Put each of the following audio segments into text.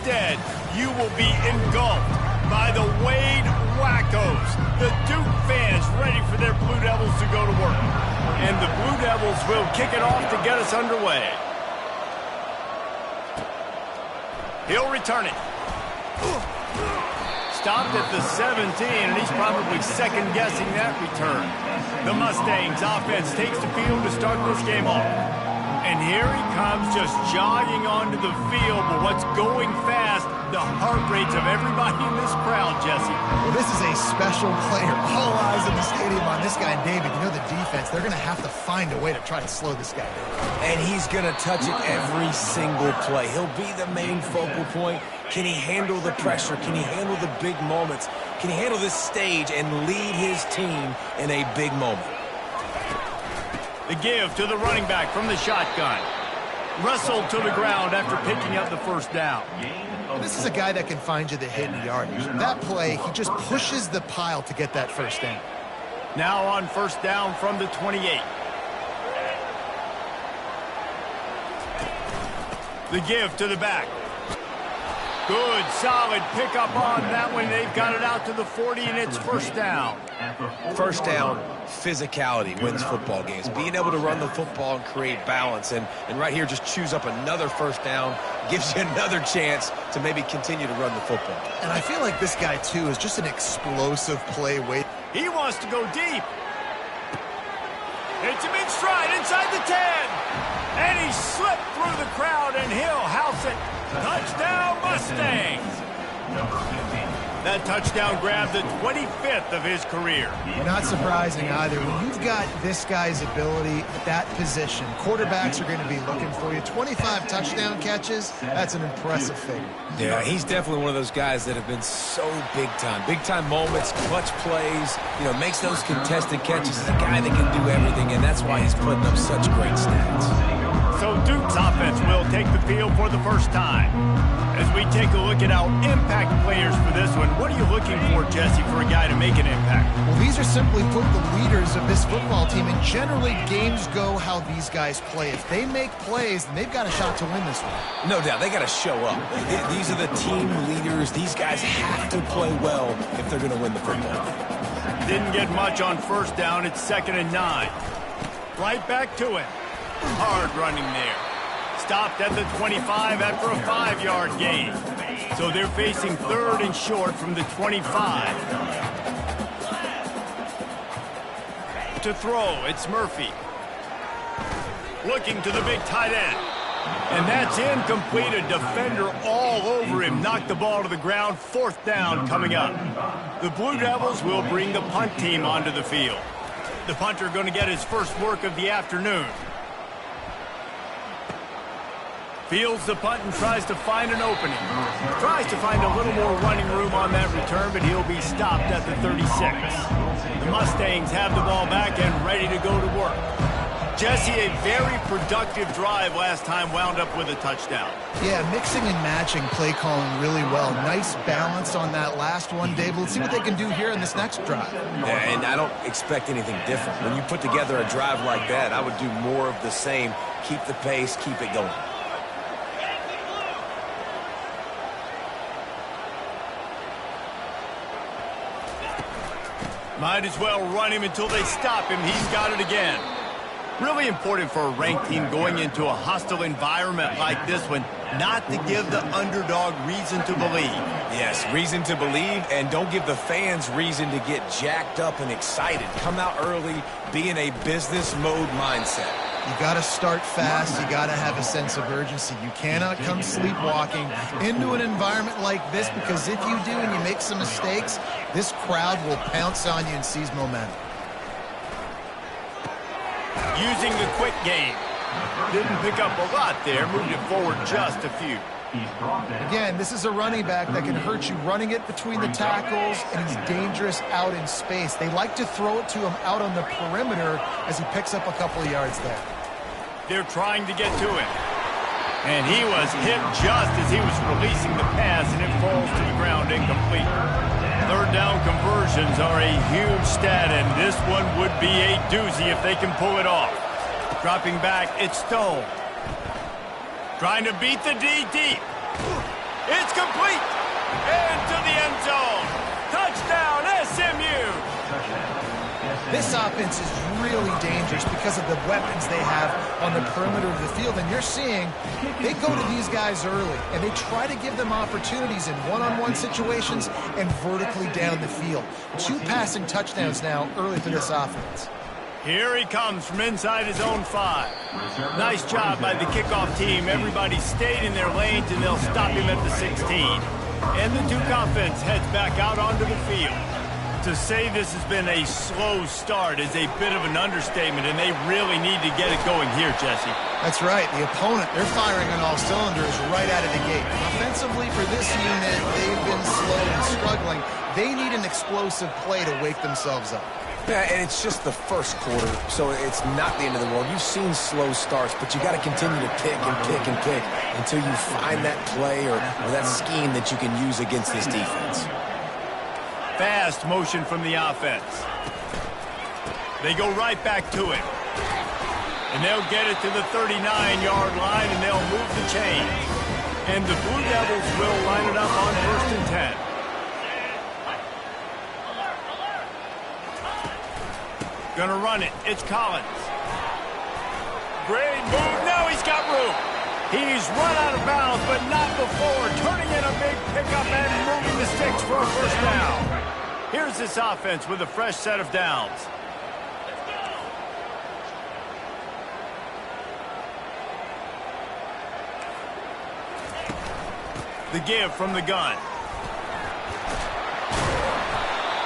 Instead, you will be engulfed by the Wade Wackos, the Duke fans ready for their Blue Devils to go to work. And the Blue Devils will kick it off to get us underway. He'll return it. Stopped at the 17, and he's probably second-guessing that return. The Mustangs offense takes the field to start this game off. And here he comes just jogging onto the field, but what's going fast, the heart rates of everybody in this crowd, Jesse. Well, this is a special player. All eyes in the stadium on this guy. And David, you know the defense, they're going to have to find a way to try to slow this guy down. And he's going to touch it every single play. He'll be the main focal point. Can he handle the pressure? Can he handle the big moments? Can he handle this stage and lead his team in a big moment? The give to the running back from the shotgun. Wrestled to the ground after picking up the first down. This is a guy that can find you the hidden yardage. That play, he just pushes the pile to get that first down. Now on first down from the 28. The give to the back. Good, solid pickup on that one. They've got it out to the 40, and it's first down. First down, physicality wins football games. Being able to run the football and create balance. And right here, just choose up another first down. Gives you another chance to maybe continue to run the football. And I feel like this guy, too, is just an explosive play. He wants to go deep. Hits him in stride inside the 10. And he slipped through the crowd, and he'll house it. Touchdown, Mustangs. That touchdown grabbed the 25th of his career. Not surprising either. When you've got this guy's ability at that position, quarterbacks are going to be looking for you. 25 touchdown catches, that's an impressive figure. Yeah, he's definitely one of those guys that have been so big time. Big time moments, clutch plays, you know, makes those contested catches. He's a guy that can do everything, and that's why he's putting up such great stats. So Duke's offense will take the field for the first time. As we take a look at our impact players for this one, what are you looking for, Jesse, for a guy to make an impact? Well, these are simply put the leaders of this football team, and generally games go how these guys play. If they make plays, then they've got a shot to win this one. No doubt, they got to show up. These are the team leaders. These guys have to play well if they're going to win the football. Didn't get much on first down. It's 2nd and 9. Right back to it. Hard running there. Stopped at the 25 after a 5-yard gain. So they're facing 3rd and short from the 25. To throw, it's Murphy. Looking to the big tight end. And that's incomplete. A defender all over him. Knocked the ball to the ground. 4th down coming up. The Blue Devils will bring the punt team onto the field. The punter going to get his first work of the afternoon. Fields the punt and tries to find an opening. Tries to find a little more running room on that return, but he'll be stopped at the 36. The Mustangs have the ball back and ready to go to work. Jesse, a very productive drive last time, wound up with a touchdown. Yeah, mixing and matching play calling really well. Nice balance on that last one, Dave. Let's see what they can do here in this next drive. Yeah, and I don't expect anything different. When you put together a drive like that, I would do more of the same. Keep the pace, keep it going. Might as well run him until they stop him. He's got it again. Really important for a ranked team going into a hostile environment like this one, not to give the underdog reason to believe. Yes, reason to believe, and don't give the fans reason to get jacked up and excited. Come out early, be in a business mode mindset. You got to start fast. You got to have a sense of urgency. You cannot come sleepwalking into an environment like this, because if you do and you make some mistakes, this crowd will pounce on you and seize momentum. Using the quick game. Didn't pick up a lot there. Moved it forward just a few. Again, this is a running back that can hurt you running it between the tackles, and he's dangerous out in space. They like to throw it to him out on the perimeter as he picks up a couple of yards there. They're trying to get to him. And he was hit just as he was releasing the pass, and it falls to the ground incomplete. 3rd down conversions are a huge stat, and this one would be a doozy if they can pull it off. Dropping back, it's Stone. Trying to beat the D deep. It's complete. Into the end zone. Touchdown, SMU. This offense is really dangerous because of the weapons they have on the perimeter of the field. And you're seeing they go to these guys early, and they try to give them opportunities in one-on-one situations and vertically down the field. 2 passing touchdowns now early for this offense. Here he comes from inside his own 5. Nice job by the kickoff team. Everybody stayed in their lanes, and they'll stop him at the 16. And the Duke offense heads back out onto the field. To say this has been a slow start is a bit of an understatement, and they really need to get it going here, Jesse. That's right. The opponent, they're firing on all cylinders right out of the gate. Offensively for this unit, they've been slow and struggling. They need an explosive play to wake themselves up. Yeah, and it's just the first quarter, so it's not the end of the world. You've seen slow starts, but you got to continue to pick and pick and pick until you find that play or that scheme that you can use against this defense. Fast motion from the offense. They go right back to it. And they'll get it to the 39-yard line, and they'll move the chain. And the Blue Devils will line it up on 1st and 10. Gonna run it. It's Collins. Great move. Now he's got room. He's run out of bounds, but not before. Turning in a big pickup and moving the sticks for a first down. Here's this offense with a fresh set of downs. The give from the gun.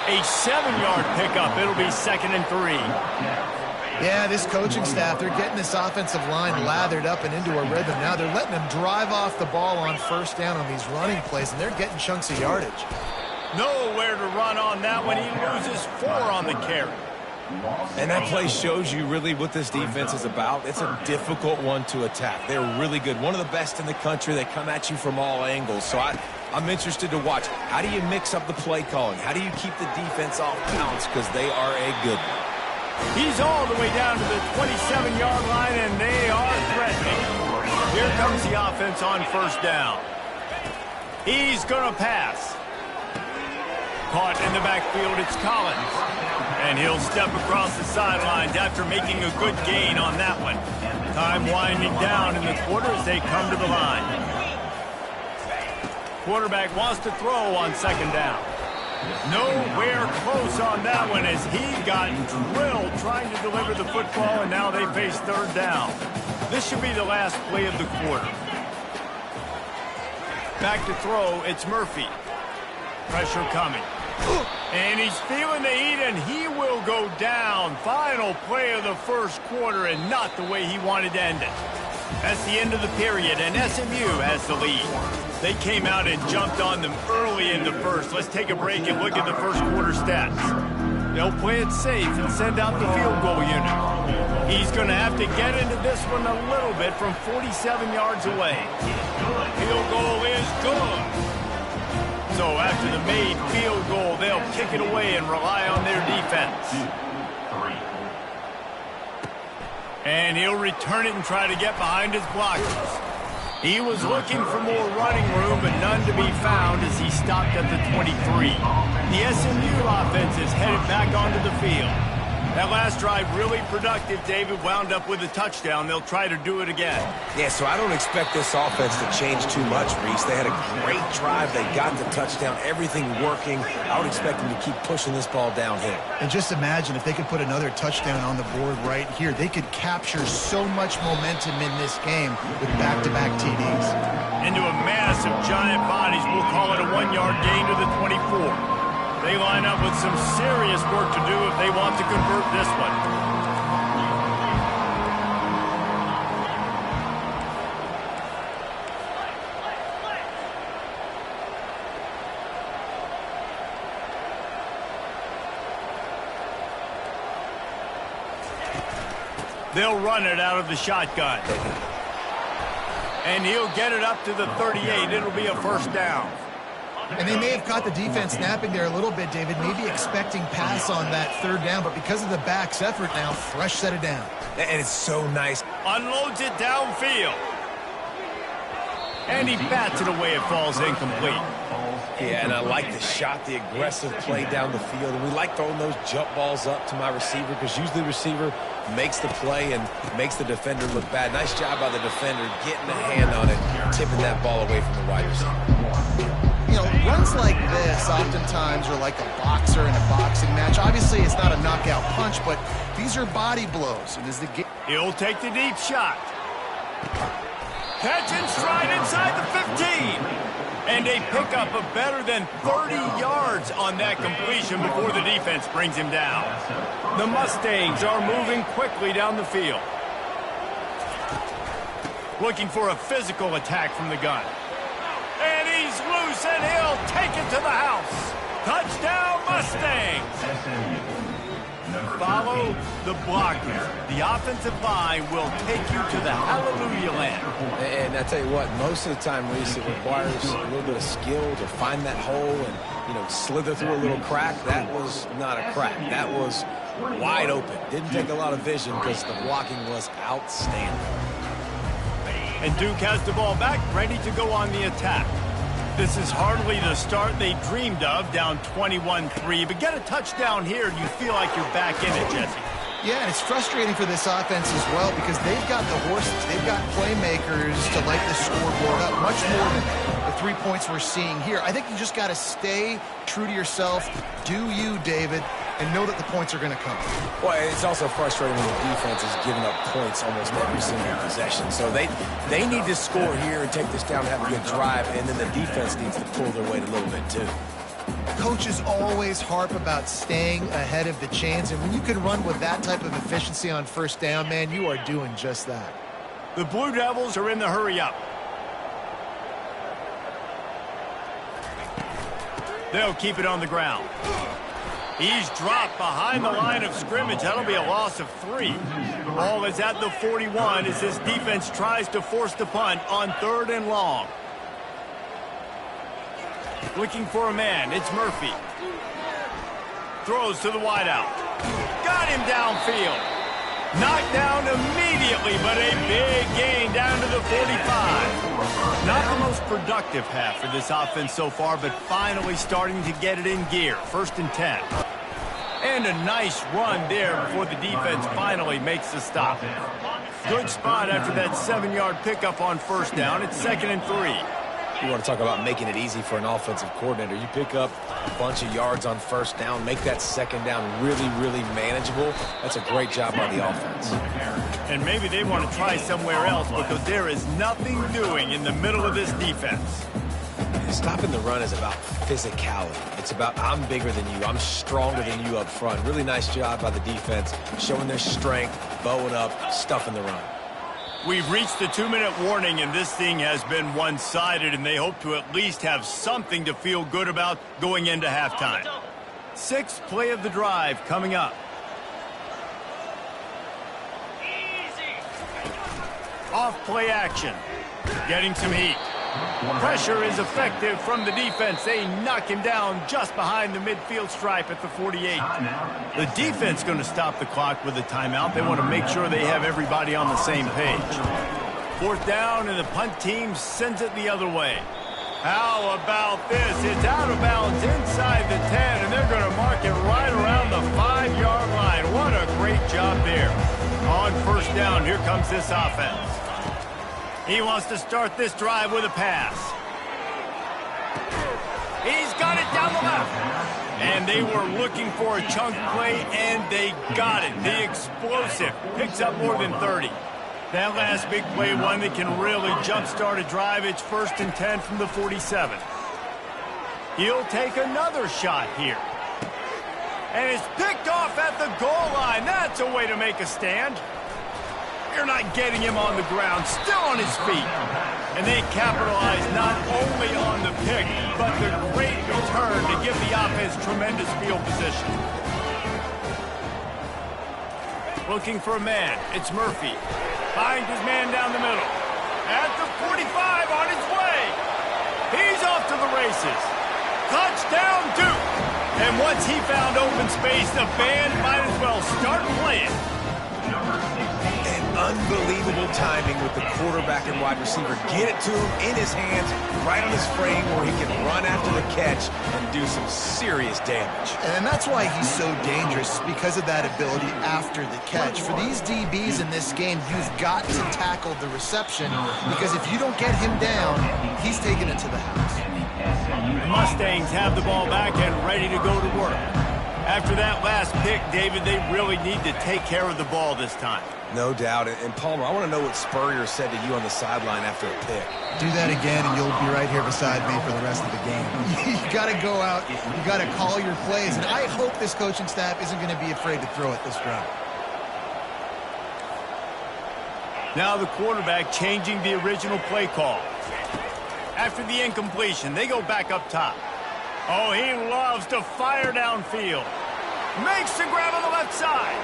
A 7-yard pickup. It'll be 2nd and 3. Yeah, this coaching staff, they're getting this offensive line lathered up and into a rhythm. Now they're letting them drive off the ball on 1st down on these running plays, and they're getting chunks of yardage. Nowhere to run on that one. He loses 4 on the carry. And that play shows you really what this defense is about. It's a difficult one to attack. They're really good. One of the best in the country. They come at you from all angles. So I'm interested to watch. How do you mix up the play calling? How do you keep the defense off balance? Because they are a good one. He's all the way down to the 27-yard line, and they are threatening. Here comes the offense on 1st down. He's going to pass. Caught in the backfield, it's Collins. And he'll step across the sidelines after making a good gain on that one. Time winding down in the quarter as they come to the line. Quarterback wants to throw on 2nd down. Nowhere close on that one as he got drilled trying to deliver the football, and now they face 3rd down. This should be the last play of the quarter. Back to throw, it's Murphy. Pressure coming. And he's feeling the heat, and he will go down. Final play of the 1st quarter, and not the way he wanted to end it. That's the end of the period, and SMU has the lead. They came out and jumped on them early in the 1st. Let's take a break and look at the 1st quarter stats. They'll play it safe and send out the field goal unit. He's going to have to get into this one a little bit from 47 yards away. Field goal is good. So after the made field goal, they'll kick it away and rely on their defense. And he'll return it and try to get behind his blockers. He was looking for more running room, but none to be found as he stopped at the 23. The SMU offense is headed back onto the field. That last drive really productive, David, wound up with a touchdown. They'll try to do it again. Yeah, so I don't expect this offense to change too much, Reese. They had a great drive. They got the touchdown, everything working. I would expect them to keep pushing this ball downhill. And just imagine if they could put another touchdown on the board right here. They could capture so much momentum in this game with back-to-back TDs. Into a mass of giant bodies. We'll call it a 1-yard gain to the 24. They line up with some serious work to do if they want to convert this one. They'll run it out of the shotgun. And he'll get it up to the 38. It'll be a 1st down. And they may have caught the defense snapping there a little bit, David, maybe expecting pass on that 3rd down, but because of the back's effort now, fresh set it down. And it's so nice. Unloads it downfield. And he bats it away. It falls incomplete. Yeah, and I like the shot, the aggressive play down the field. And we like throwing those jump balls up to my receiver because usually the receiver makes the play and makes the defender look bad. Nice job by the defender getting a hand on it, tipping that ball away from the wide receiver. You know, runs like this oftentimes are like a boxer in a boxing match. Obviously, it's not a knockout punch, but these are body blows. And as the He'll take the deep shot. Catch and stride inside the 15. And a pickup of better than 30 yards on that completion before the defense brings him down. The Mustangs are moving quickly down the field. Looking for a physical attack from the gun. And he's loose, and he'll take it to the house. Touchdown, Mustangs! Follow the blockers. The offensive line will take you to the hallelujah land. And I tell you what, most of the time, Reese, it requires a little bit of skill to find that hole and, you know, slither through a little crack. That was not a crack. That was wide open. Didn't take a lot of vision because the blocking was outstanding. And Duke has the ball back, ready to go on the attack. This is hardly the start they dreamed of, down 21-3. But get a touchdown here, and you feel like you're back in it, Jesse. Yeah, and it's frustrating for this offense as well because they've got the horses, they've got playmakers to light the scoreboard up much more than the 3 points we're seeing here. I think you just got to stay true to yourself, do you, David, and know that the points are going to come. Well, it's also frustrating when the defense is giving up points almost every single possession. So they need to score here and take this down and have a good drive, and then the defense needs to pull their weight a little bit too. Coaches always harp about staying ahead of the chains, and when you can run with that type of efficiency on first down, man, you are doing just that. The Blue Devils are in the hurry-up. They'll keep it on the ground. He's dropped behind the line of scrimmage. That'll be a loss of 3. Ball is at the 41 as this defense tries to force the punt on 3rd and long. Looking for a man. It's Murphy. Throws to the wideout. Got him downfield. Knocked down immediately, but a big gain down to the 45. Not the most productive half for this offense so far, but finally starting to get it in gear. 1st and 10. And a nice run there before the defense finally makes the stop. Good spot after that 7-yard pickup on 1st down. It's 2nd and 3. You want to talk about making it easy for an offensive coordinator. You pick up a bunch of yards on 1st down, make that 2nd down really, really manageable. That's a great job by the offense. And maybe they want to try somewhere else because there is nothing doing in the middle of this defense. Stopping the run is about physicality. It's about I'm bigger than you. I'm stronger than you up front. Really nice job by the defense, showing their strength, bowing up, stuffing the run. We've reached the 2-minute warning, and this thing has been one-sided, and they hope to at least have something to feel good about going into halftime. 6th play of the drive coming up. Off play action. Getting some heat. Pressure is effective from the defense. They knock him down just behind the midfield stripe at the 48. The defense going to stop the clock with a timeout. They want to make sure they have everybody on the same page. 4th down, and the punt team sends it the other way. How about this? It's out of bounds inside the 10, and they're going to mark it right around the 5-yard line. What a great job there. On 1st down, here comes this offense. He wants to start this drive with a pass. He's got it down the left. And they were looking for a chunk play, and they got it. The explosive picks up more than 30. That last big play, one that can really jumpstart a drive. It's 1st and 10 from the 47. He'll take another shot here. And it's picked off at the goal line. That's a way to make a stand. You're not getting him on the ground, still on his feet. And they capitalize not only on the pick, but the great return to give the offense tremendous field position. Looking for a man, it's Murphy. Finds his man down the middle. At the 45, on his way. He's off to the races. Touchdown, Duke. And once he found open space, the band might as well start playing. unbelievable timing with the quarterback and wide receiver. Get it to him in his hands, right on his frame where he can run after the catch and do some serious damage. And that's why he's so dangerous, because of that ability after the catch. For these DBs in this game, you've got to tackle the reception, because if you don't get him down, he's taking it to the house. The Mustangs have the ball back and ready to go to work. After that last pick, David, they really need to take care of the ball this time. No doubt. And Palmer, I want to know what Spurrier said to you on the sideline after a pick. Do that again, and you'll be right here beside me for the rest of the game. You got to go out. You got to call your plays. And I hope this coaching staff isn't going to be afraid to throw it this drive. Now the quarterback changing the original play call. After the incompletion, they go back up top. Oh, he loves to fire downfield. Makes the grab on the left side.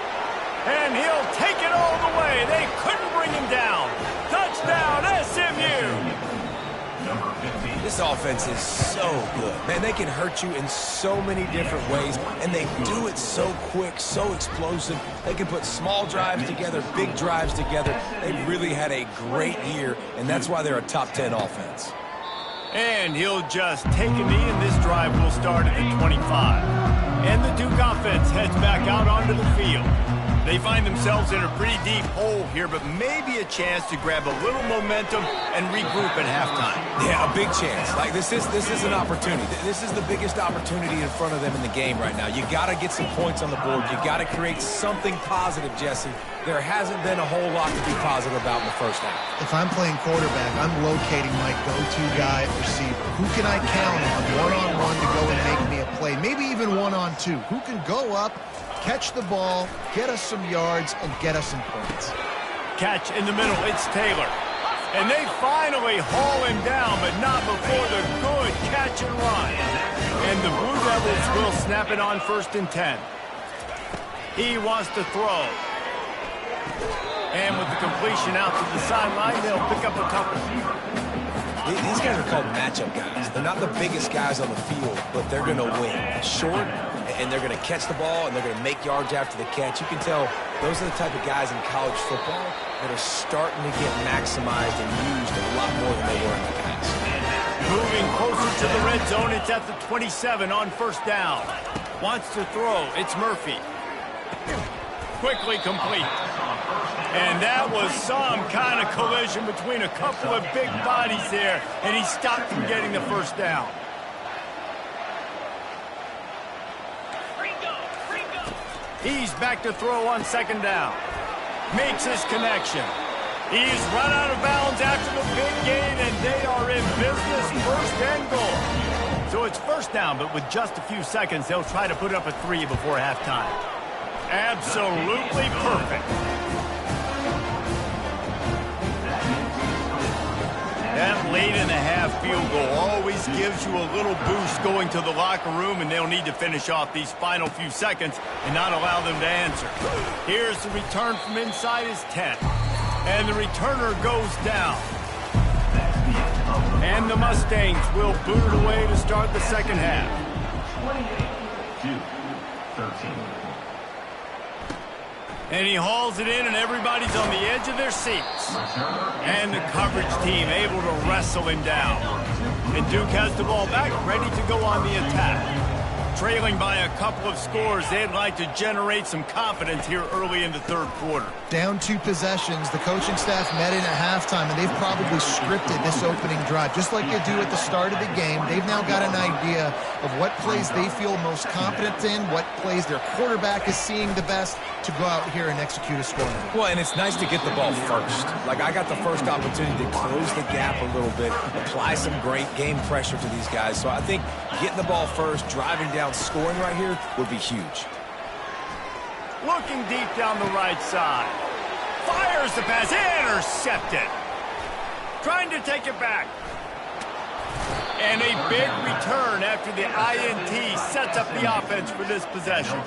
And he'll take it all the way. They couldn't bring him down. Touchdown, SMU. This offense is so good. Man, they can hurt you in so many different ways, and they do it so quick, so explosive. They can put small drives together, big drives together. They've really had a great year, and that's why they're a top 10 offense. And he'll just take a knee, and this drive will start at the 25. And the Duke offense heads back out onto the field. They find themselves in a pretty deep hole here, but maybe a chance to grab a little momentum and regroup at halftime. Yeah, a big chance. Like, this is an opportunity. This is the biggest opportunity in front of them in the game right now. You got to get some points on the board. You got to create something positive, Jesse. There hasn't been a whole lot to be positive about in the first half. If I'm playing quarterback, I'm locating my go-to guy at receiver. Who can I count on one-on-one to go and make me a play? Maybe even one-on-two. Who can go up, catch the ball, get us some yards, and get us some points? Catch in the middle. It's Taylor. And they finally haul him down, but not before the good catch and run. And the Blue Devils will snap it on 1st and 10. He wants to throw. And with the completion out to the sideline, they'll pick up a couple. These guys are called matchup guys. They're not the biggest guys on the field, but they're going to win. Short, and they're going to catch the ball, and they're going to make yards after the catch. You can tell those are the type of guys in college football that are starting to get maximized and used a lot more than they were in the past. Moving closer to the red zone, it's at the 27 on 1st down. Wants to throw, it's Murphy. Quickly complete. And that was some kind of collision between a couple of big bodies there, and he stopped from getting the 1st down. He's back to throw on 2nd down. Makes his connection. He's run out of bounds after the big gain, and they are in business, 1st and goal. So it's 1st down, but with just a few seconds, they'll try to put up a 3 before halftime. Absolutely perfect. That late-in-the-half field goal always gives you a little boost going to the locker room, and they'll need to finish off these final few seconds and not allow them to answer. Here's the return from inside his 10. And the returner goes down. And the Mustangs will boot it away to start the 2nd half. 28-13. And he hauls it in, and everybody's on the edge of their seats. And the coverage team able to wrestle him down. And Duke has the ball back, ready to go on the attack. Trailing by a couple of scores, they'd like to generate some confidence here early in the 3rd quarter. Down 2 possessions, the coaching staff met in at halftime, and they've probably scripted this opening drive. Just like they do at the start of the game, they've now got an idea of what plays they feel most confident in, what plays their quarterback is seeing the best to go out here and execute a score. Well, and it's nice to get the ball first. Like, I got the first opportunity to close the gap a little bit, apply some great game pressure to these guys. So I think getting the ball first, driving down, scoring right here would be huge. Looking deep down the right side. Fires the pass. Intercepted. Trying to take it back. And a big return after the INT sets up the offense for this possession.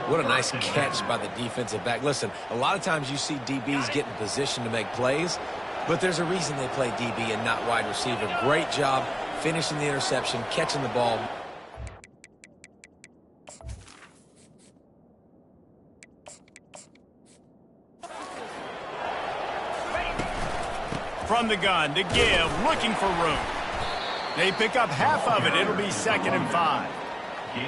What a nice catch by the defensive back. Listen, a lot of times you see DBs get in position to make plays, but there's a reason they play DB and not wide receiver. Great job finishing the interception, catching the ball. From the gun, to give, looking for room. They pick up half of it. It'll be 2nd and 5.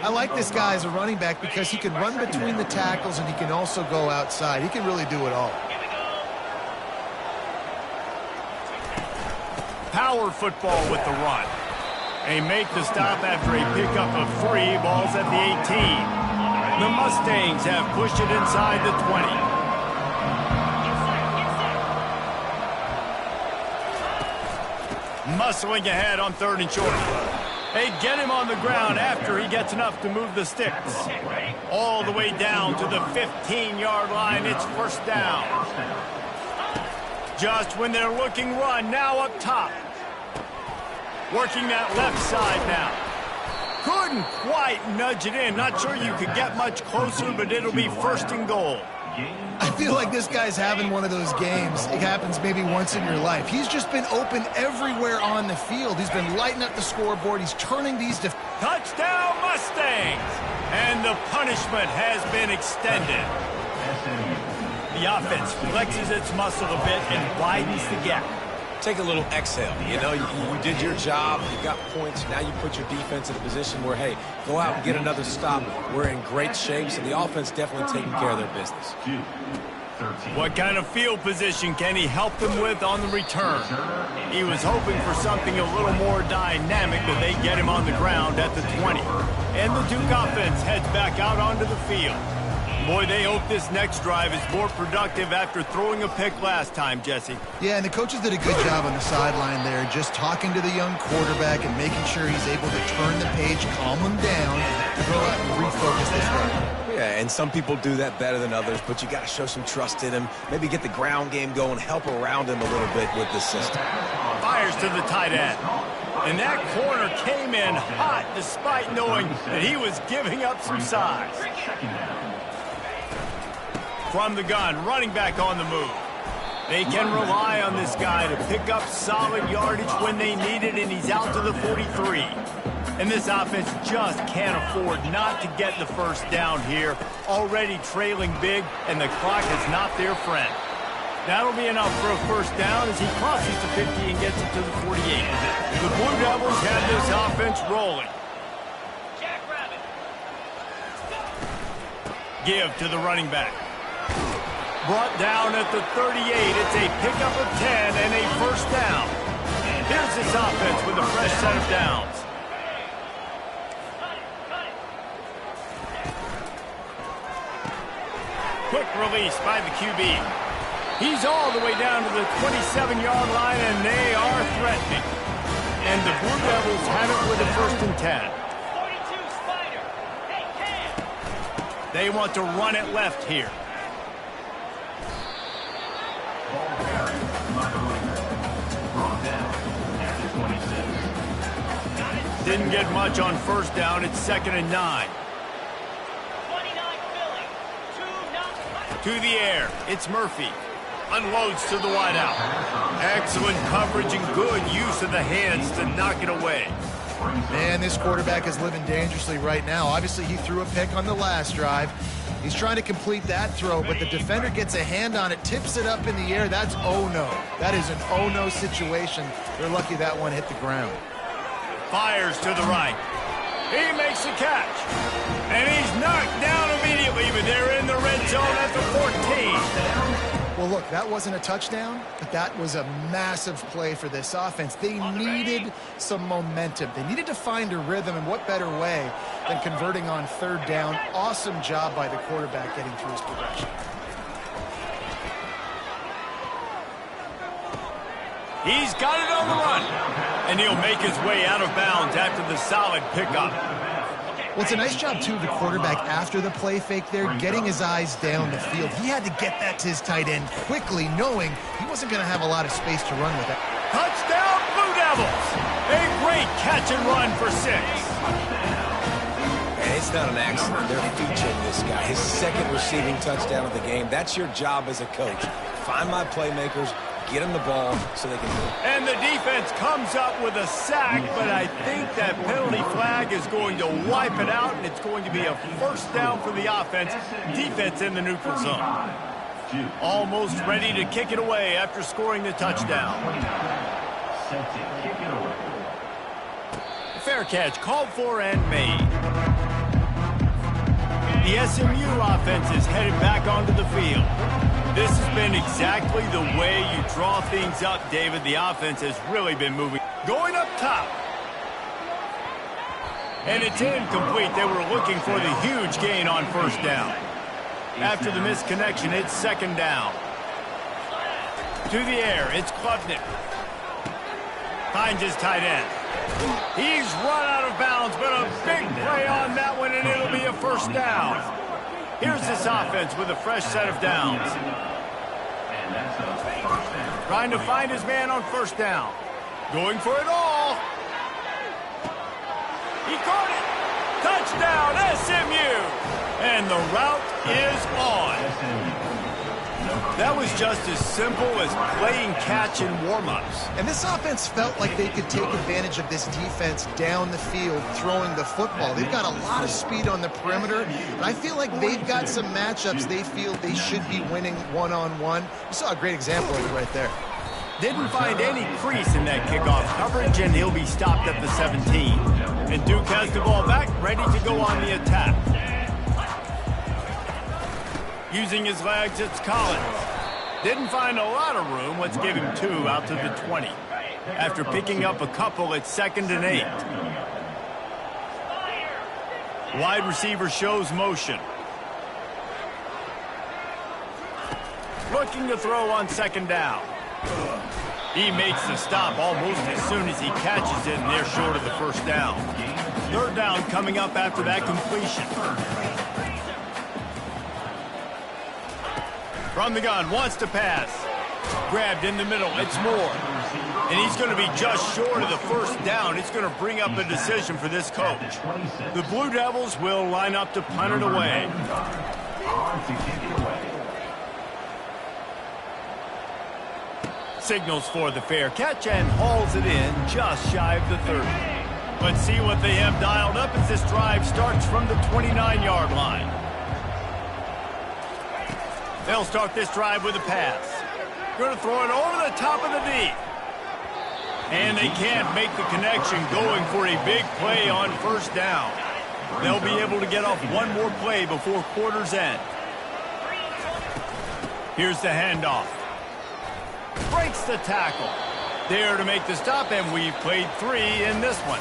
I like this guy as a running back because he can run between the tackles and he can also go outside. He can really do it all. Power football with the run. They make the stop after a pickup of 3. Ball's at the 18. The Mustangs have pushed it inside the 20. Muscling ahead on 3rd and short. They get him on the ground after he gets enough to move the sticks. All the way down to the 15-yard line. It's 1st down. Just when they're looking run, now up top. Working that left side now. Couldn't quite nudge it in. Not sure you could get much closer, but it'll be 1st and goal. I feel like this guy's having one of those games. It happens maybe once in your life. He's just been open everywhere on the field. He's been lighting up the scoreboard. He's turning these to... Touchdown, Mustangs! And the punishment has been extended. The offense flexes its muscle a bit and widens the gap. Take a little exhale. You know, you did your job. You got points. Now you put your defense in a position where, hey, go out and get another stop. We're in great shape, so the offense definitely taking care of their business. What kind of field position can he help them with on the return? He was hoping for something a little more dynamic, but they get him on the ground at the 20. And the Duke offense heads back out onto the field. Boy, they hope this next drive is more productive after throwing a pick last time, Jesse. Yeah, and the coaches did a good job on the sideline there, just talking to the young quarterback and making sure he's able to turn the page, calm him down, to go out and refocus this guy. Yeah, and some people do that better than others, but you got to show some trust in him. Maybe get the ground game going, help around him a little bit with this system. Fires to the tight end. And that corner came in hot despite knowing that he was giving up some size. From the gun, running back on the move. They can rely on this guy to pick up solid yardage when they need it, and he's out to the 43. And this offense just can't afford not to get the 1st down here. Already trailing big, and the clock is not their friend. That'll be enough for a 1st down as he crosses the 50 and gets it to the 48. The Blue Devils have this offense rolling. Give to the running back. Brought down at the 38. It's a pickup of 10 and a 1st down. Here's this offense with a fresh set of downs. Quick release by the QB. He's all the way down to the 27-yard line, and they are threatening. And the Blue Devils have it with a 1st and 10. They want to run it left here. Didn't get much on 1st down. It's 2nd and 9. To the air. It's Murphy. Unloads to the wideout. Excellent coverage and good use of the hands to knock it away. Man, this quarterback is living dangerously right now. Obviously, he threw a pick on the last drive. He's trying to complete that throw, but the defender gets a hand on it, tips it up in the air. That's oh-no. That is an oh-no situation. They're lucky that one hit the ground. Fires to the right. He makes the catch. And he's knocked down immediately, but they're in the red zone at the 14. Well, look, that wasn't a touchdown, but that was a massive play for this offense. They needed some momentum. They needed to find a rhythm, and what better way than converting on 3rd down. Awesome job by the quarterback getting through his progression. He's got it on the run, and he'll make his way out of bounds after the solid pickup. Well, it's a nice job, too, of the quarterback after the play fake there, getting his eyes down the field. He had to get that to his tight end quickly, knowing he wasn't going to have a lot of space to run with it. Touchdown, Blue Devils! A great catch and run for 6. And it's not an accident. They're featuring this guy. His 2nd receiving touchdown of the game. That's your job as a coach. Find my playmakers, get them the ball so they can do it. And the defense comes up with a sack, but I think that penalty flag is going to wipe it out, and it's going to be a 1st down for the offense. Defense in the neutral zone. Almost ready to kick it away after scoring the touchdown. Fair catch called for and made. The SMU offense is headed back onto the field. This has been exactly the way you draw things up, David. The offense has really been moving. Going up top. And it's incomplete. They were looking for the huge gain on first down. After the missed connection, it's second down. To the air, it's Klubnik. Finds his tight end. He's run out of bounds, but a big play on that one, and it'll be a first down. Here's this offense with a fresh set of downs. Trying to find his man on first down. Going for it all. He caught it. Touchdown, SMU. And the route is on. That was just as simple as playing catch in warm-ups. And this offense felt like they could take advantage of this defense down the field, throwing the football. They've got a lot of speed on the perimeter, and I feel like they've got some matchups they feel they should be winning one-on-one. You saw a great example of it right there. Didn't find any crease in that kickoff coverage, and he'll be stopped at the 17. And Duke has the ball back, ready to go on the attack. Using his legs, it's Collins. Didn't find a lot of room. Let's give him 2 out to the 20. After picking up a couple, it's 2nd and 8. Wide receiver shows motion. Looking to throw on 2nd down. He makes the stop almost as soon as he catches it, and they're short of the first down. 3rd down coming up after that completion. From the gun, wants to pass. Grabbed in the middle, it's Moore. And he's going to be just short of the first down. It's going to bring up a decision for this coach. The Blue Devils will line up to punt it away. Signals for the fair catch and hauls it in just shy of the 30. Let's see what they have dialed up as this drive starts from the 29-yard line. They'll start this drive with a pass. Going to throw it over the top of the D. And they can't make the connection, going for a big play on first down. They'll be able to get off one more play before quarter's end. Here's the handoff. Breaks the tackle. There to make the stop, and we've played 3 in this one.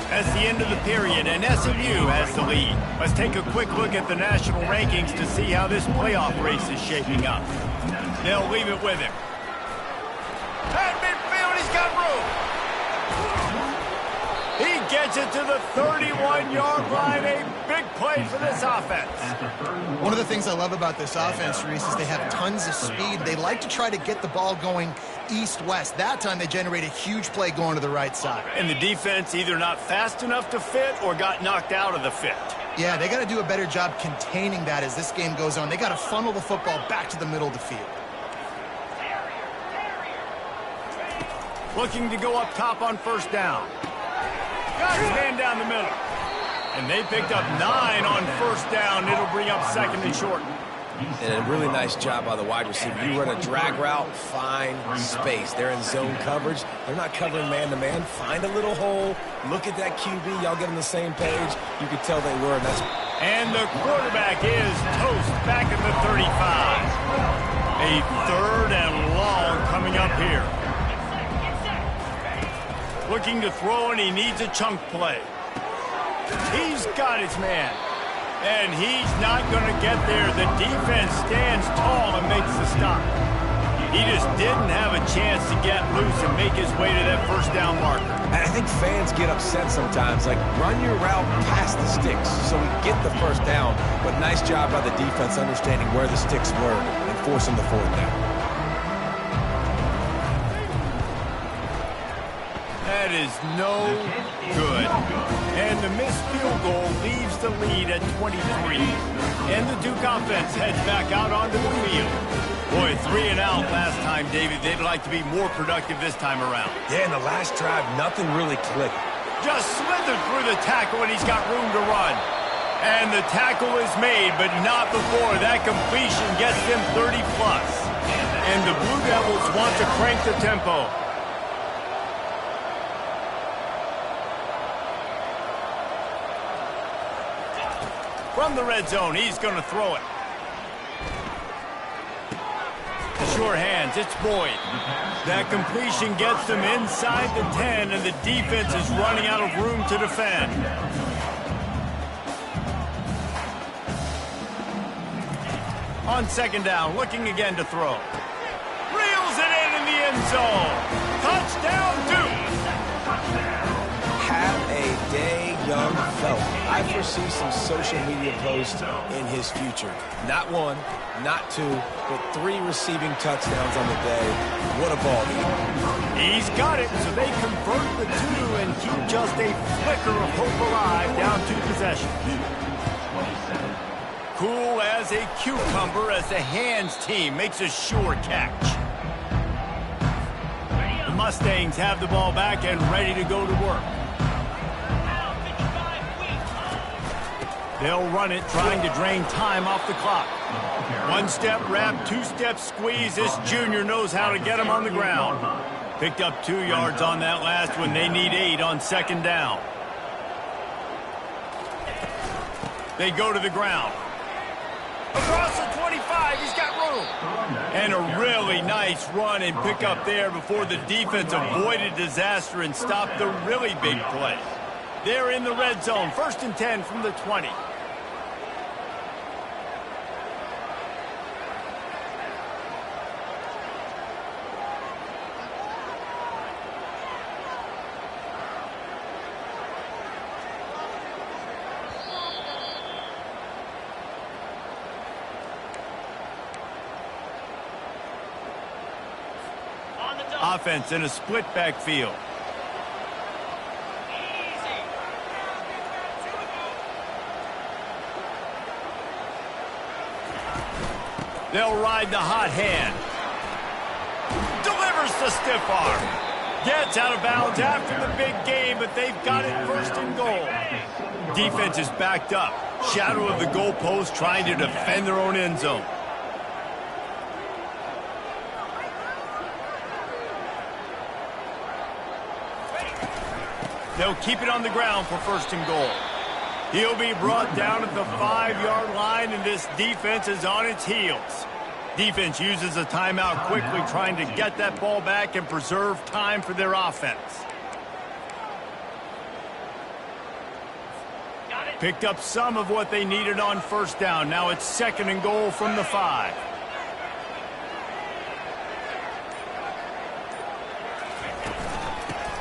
That's the end of the period, and SMU has the lead. Let's take a quick look at the national rankings to see how this playoff race is shaping up. They'll leave it with him. At midfield, he's got room. He gets it to the 31-yard line. A big play for this offense. One of the things I love about this offense, Reese, is they have tons of speed. They like to try to get the ball going east-west. That time they generate a huge play going to the right side. And the defense either not fast enough to fit or got knocked out of the fit. Yeah, they got to do a better job containing that as this game goes on. They got to funnel the football back to the middle of the field. Looking to go up top on first down. Got his man down the middle. And they picked up 9 on first down. It'll bring up 2nd and short. And a really nice job by the wide receiver. You run a drag route, find space. They're in zone coverage. They're not covering man-to-man. Find a little hole. Look at that QB. Y'all get on the same page. You could tell they were. And the quarterback is toast back at the 35. A 3rd and long coming up here. Looking to throw, and he needs a chunk play. He's got his man. And he's not going to get there. The defense stands tall and makes the stop. He just didn't have a chance to get loose and make his way to that first down marker. And I think fans get upset sometimes. Like, run your route past the sticks so we get the first down. But nice job by the defense understanding where the sticks were and forcing the 4th down. That is no good. And the missed field goal leaves the lead at 23. And the Duke offense heads back out onto the field. Boy, 3 and out last time, David. They'd like to be more productive this time around. Yeah, in the last drive, nothing really clicked. Just slithered through the tackle, and he's got room to run. And the tackle is made, but not before that completion gets them 30+. And the Blue Devils want to crank the tempo. From the red zone, he's going to throw it. Sure hands, it's Boyd. That completion gets them inside the 10, and the defense is running out of room to defend. On second down, looking again to throw. Reels it in the end zone. Touchdown, Duke. Have a day, young fella. I foresee some social media posts in his future. Not one, not two, but 3 receiving touchdowns on the day. What a ball game. He's got it, so they convert the 2 and keep just a flicker of hope alive down to possession. Cool as a cucumber as the hands team makes a sure catch. The Mustangs have the ball back and ready to go to work. They'll run it, trying to drain time off the clock. 1-step wrap, 2-step squeeze. This junior knows how to get him on the ground. Picked up 2 yards on that last one. They need 8 on second down. They go to the ground. Across the 25, he's got room. And a really nice run and pick up there before the defense avoided disaster and stopped the really big play. They're in the red zone, 1st and 10 from the 20. Offense in a split backfield. They'll ride the hot hand. Delivers the stiff arm. Gets out of bounds after the big game, but they've got it 1st and goal. Defense is backed up. Shadow of the goalpost trying to defend their own end zone. They'll keep it on the ground for 1st and goal. He'll be brought down at the 5-yard line, and this defense is on its heels. Defense uses a timeout quickly, trying to get that ball back and preserve time for their offense. Picked up some of what they needed on 1st down. Now it's 2nd and goal from the 5.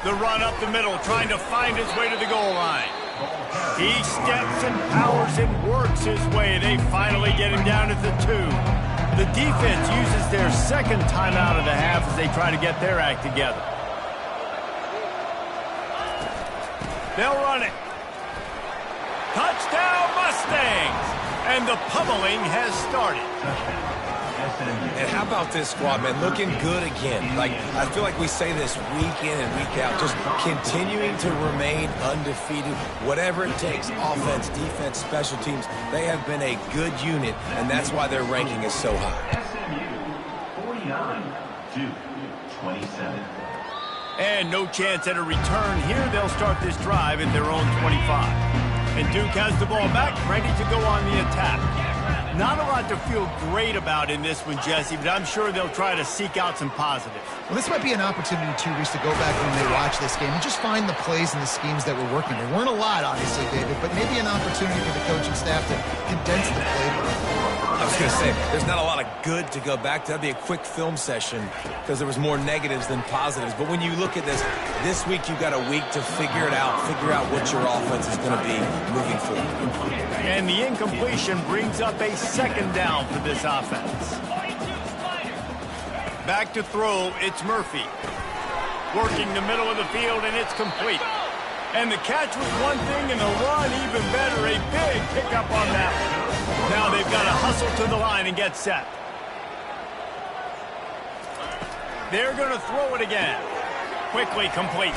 The run up the middle, trying to find his way to the goal line. He steps and powers and works his way. They finally get him down at the 2. The defense uses their 2nd timeout of the half as they try to get their act together. They'll run it. Touchdown, Mustangs! And the pummeling has started. And how about this squad, man? Looking good again. Like, I feel like we say this week in and week out, just continuing to remain undefeated. Whatever it takes, offense, defense, special teams, they have been a good unit, and that's why their ranking is so high. SMU 49, Duke 27. And no chance at a return here. They'll start this drive at their own 25. And Duke has the ball back, ready to go on the attack. Not a lot to feel great about in this one, Jesse, but I'm sure they'll try to seek out some positives. Well, this might be an opportunity, too, Reese, to go back when they watch this game and just find the plays and the schemes that were working. There weren't a lot, obviously, David, but maybe an opportunity for the coaching staff to condense the playbook. I was going to say, there's not a lot of good to go back to. That'd be a quick film session because there was more negatives than positives. But when you look at this week you've got a week to figure it out, figure out what your offense is going to be moving forward. And the incompletion brings up a 2nd down for this offense. Back to throw, it's Murphy. Working the middle of the field, and it's complete. And the catch was one thing, and the run even better. A big pickup on that one. Now they've got to hustle to the line and get set. They're going to throw it again. Quickly complete.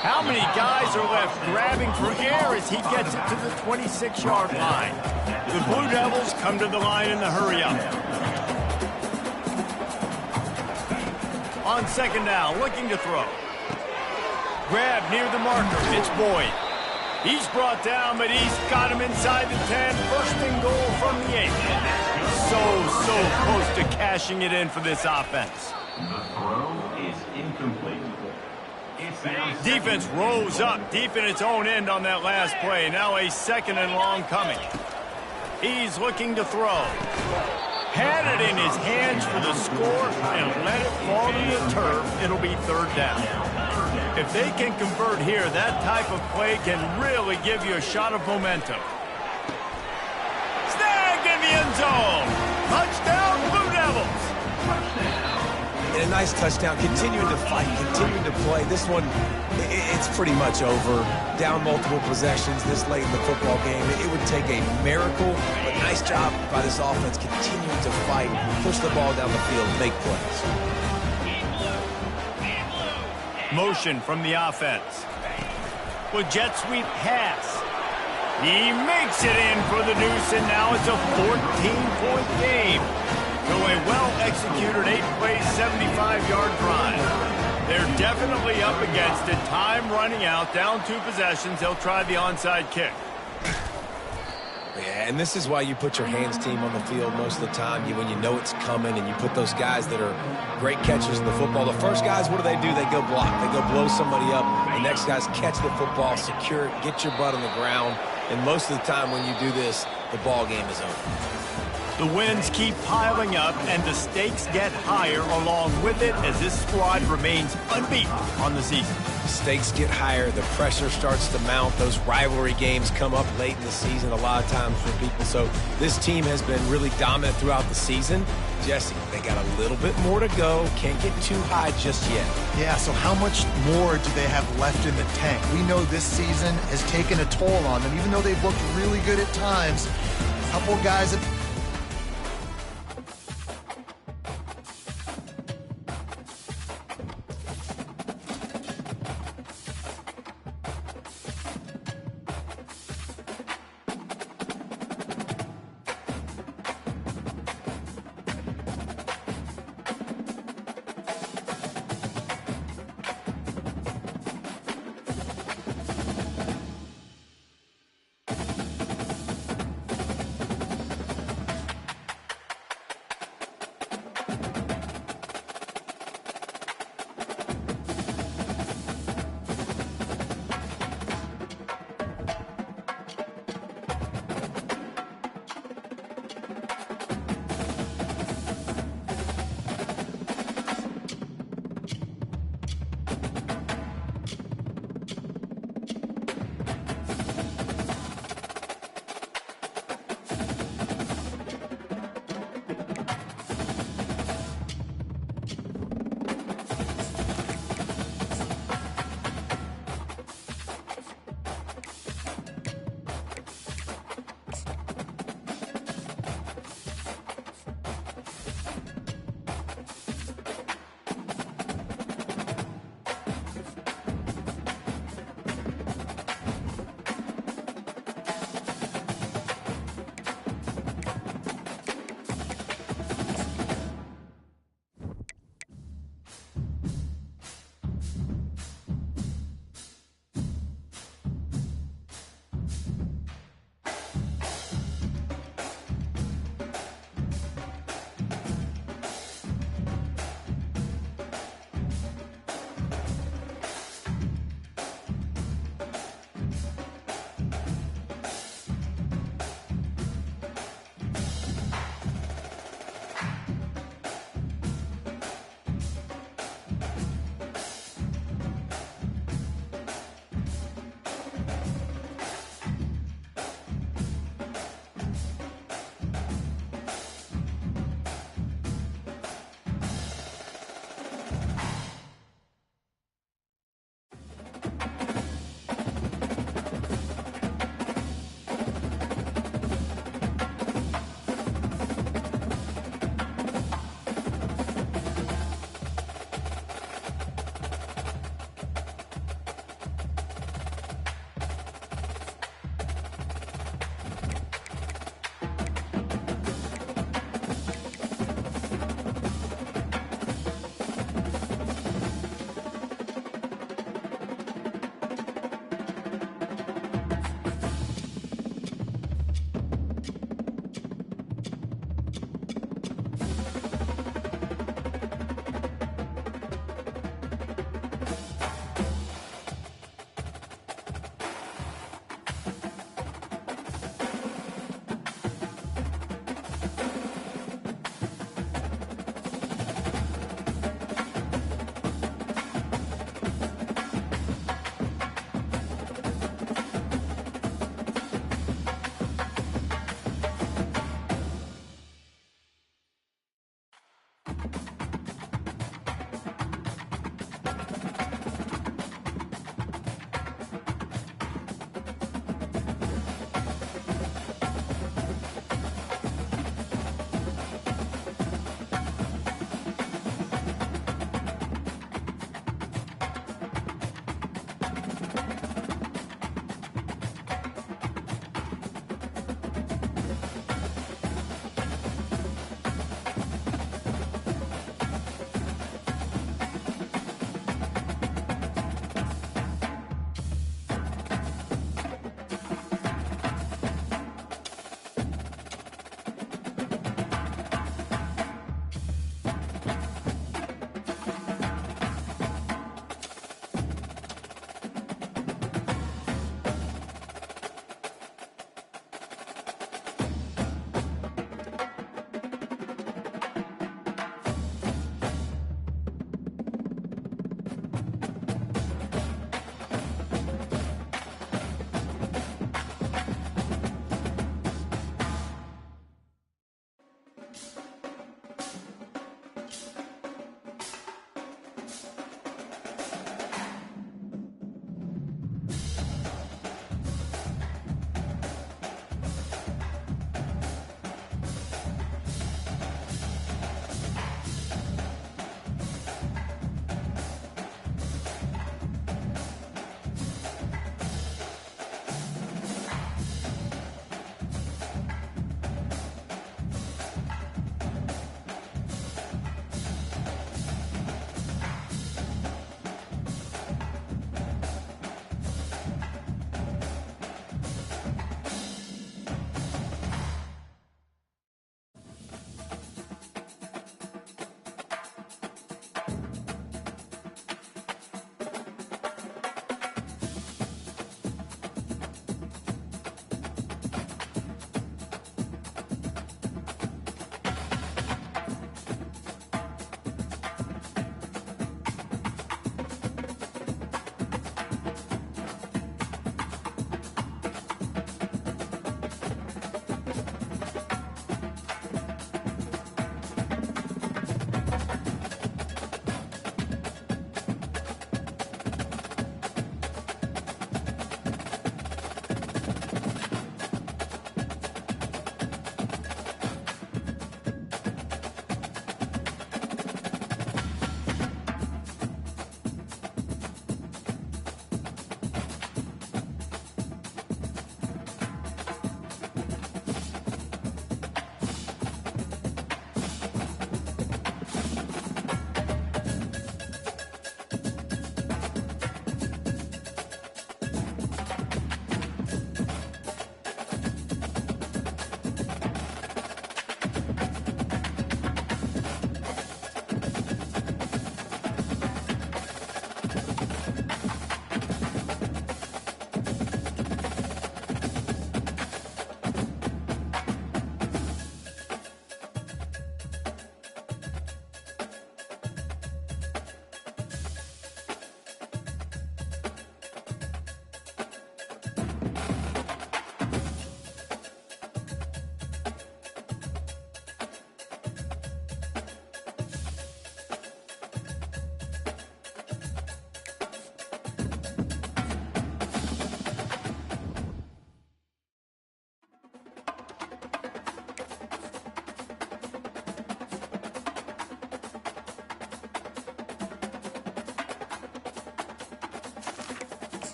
How many guys are left grabbing for air as he gets it to the 26-yard line? The Blue Devils come to the line in the hurry-up. On second down, looking to throw. Grab near the marker. It's Boyd. He's brought down, but he's got him inside the 10. First and goal from the 8. So close to cashing it in for this offense. The throw is incomplete. Defense rose up deep in its own end on that last play. Now a second and long coming. He's looking to throw. Had it in his hands for the score and let it fall to the turf. It'll be third down. If they can convert here, that type of play can really give you a shot of momentum. Snag in the end zone. Touchdown, Blue Devils. And a nice touchdown, continuing to fight, continuing to play. This one, it's pretty much over. Down multiple possessions this late in the football game. It would take a miracle, but nice job by this offense continuing to fight, push the ball down the field, make plays. Motion from the offense. With jet sweep pass. He makes it in for the deuce, and now it's a 14-point game. So a well-executed 8-play, 75-yard drive. They're definitely up against it. Time running out, down 2 possessions. They'll try the onside kick. Yeah, and this is why you put your hands team on the field most of the time. When you know it's coming and you put those guys that are great catchers of the football. The first guys, what do? They go block. They go blow somebody up. The next guys catch the football, secure it, get your butt on the ground. And most of the time when you do this, the ball game is over. The wins keep piling up, and the stakes get higher along with it as this squad remains unbeaten on the season. Stakes get higher. The pressure starts to mount. Those rivalry games come up late in the season a lot of times for people. So this team has been really dominant throughout the season. Jesse, they got a little bit more to go. Can't get too high just yet. Yeah, so how much more do they have left in the tank? We know this season has taken a toll on them, even though they've looked really good at times. A couple guys have...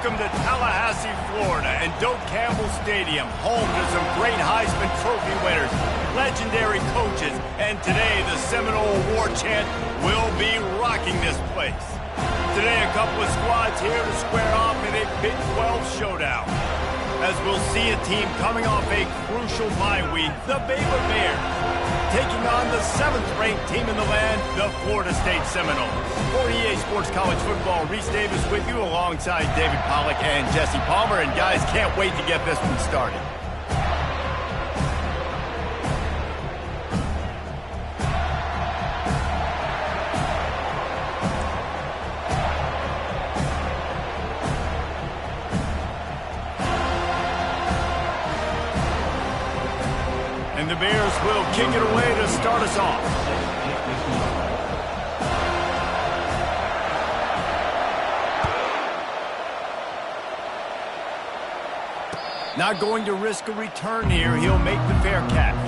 Welcome to Tallahassee, Florida, and Doak Campbell Stadium, home to some great Heisman Trophy winners, legendary coaches, and today the Seminole War Chant will be rocking this place. Today, a couple of squads here to square off in a Big 12 showdown, as we'll see a team coming off a crucial bye week, the Baylor Bears, taking on the 7th-ranked team in the land, the Florida State Seminoles. For EA Sports College Football, Reese Davis with you alongside David Pollack and Jesse Palmer. And guys, can't wait to get this one started. And the Bears will kick it away to start us off. Not going to risk a return here. He'll make the fair catch.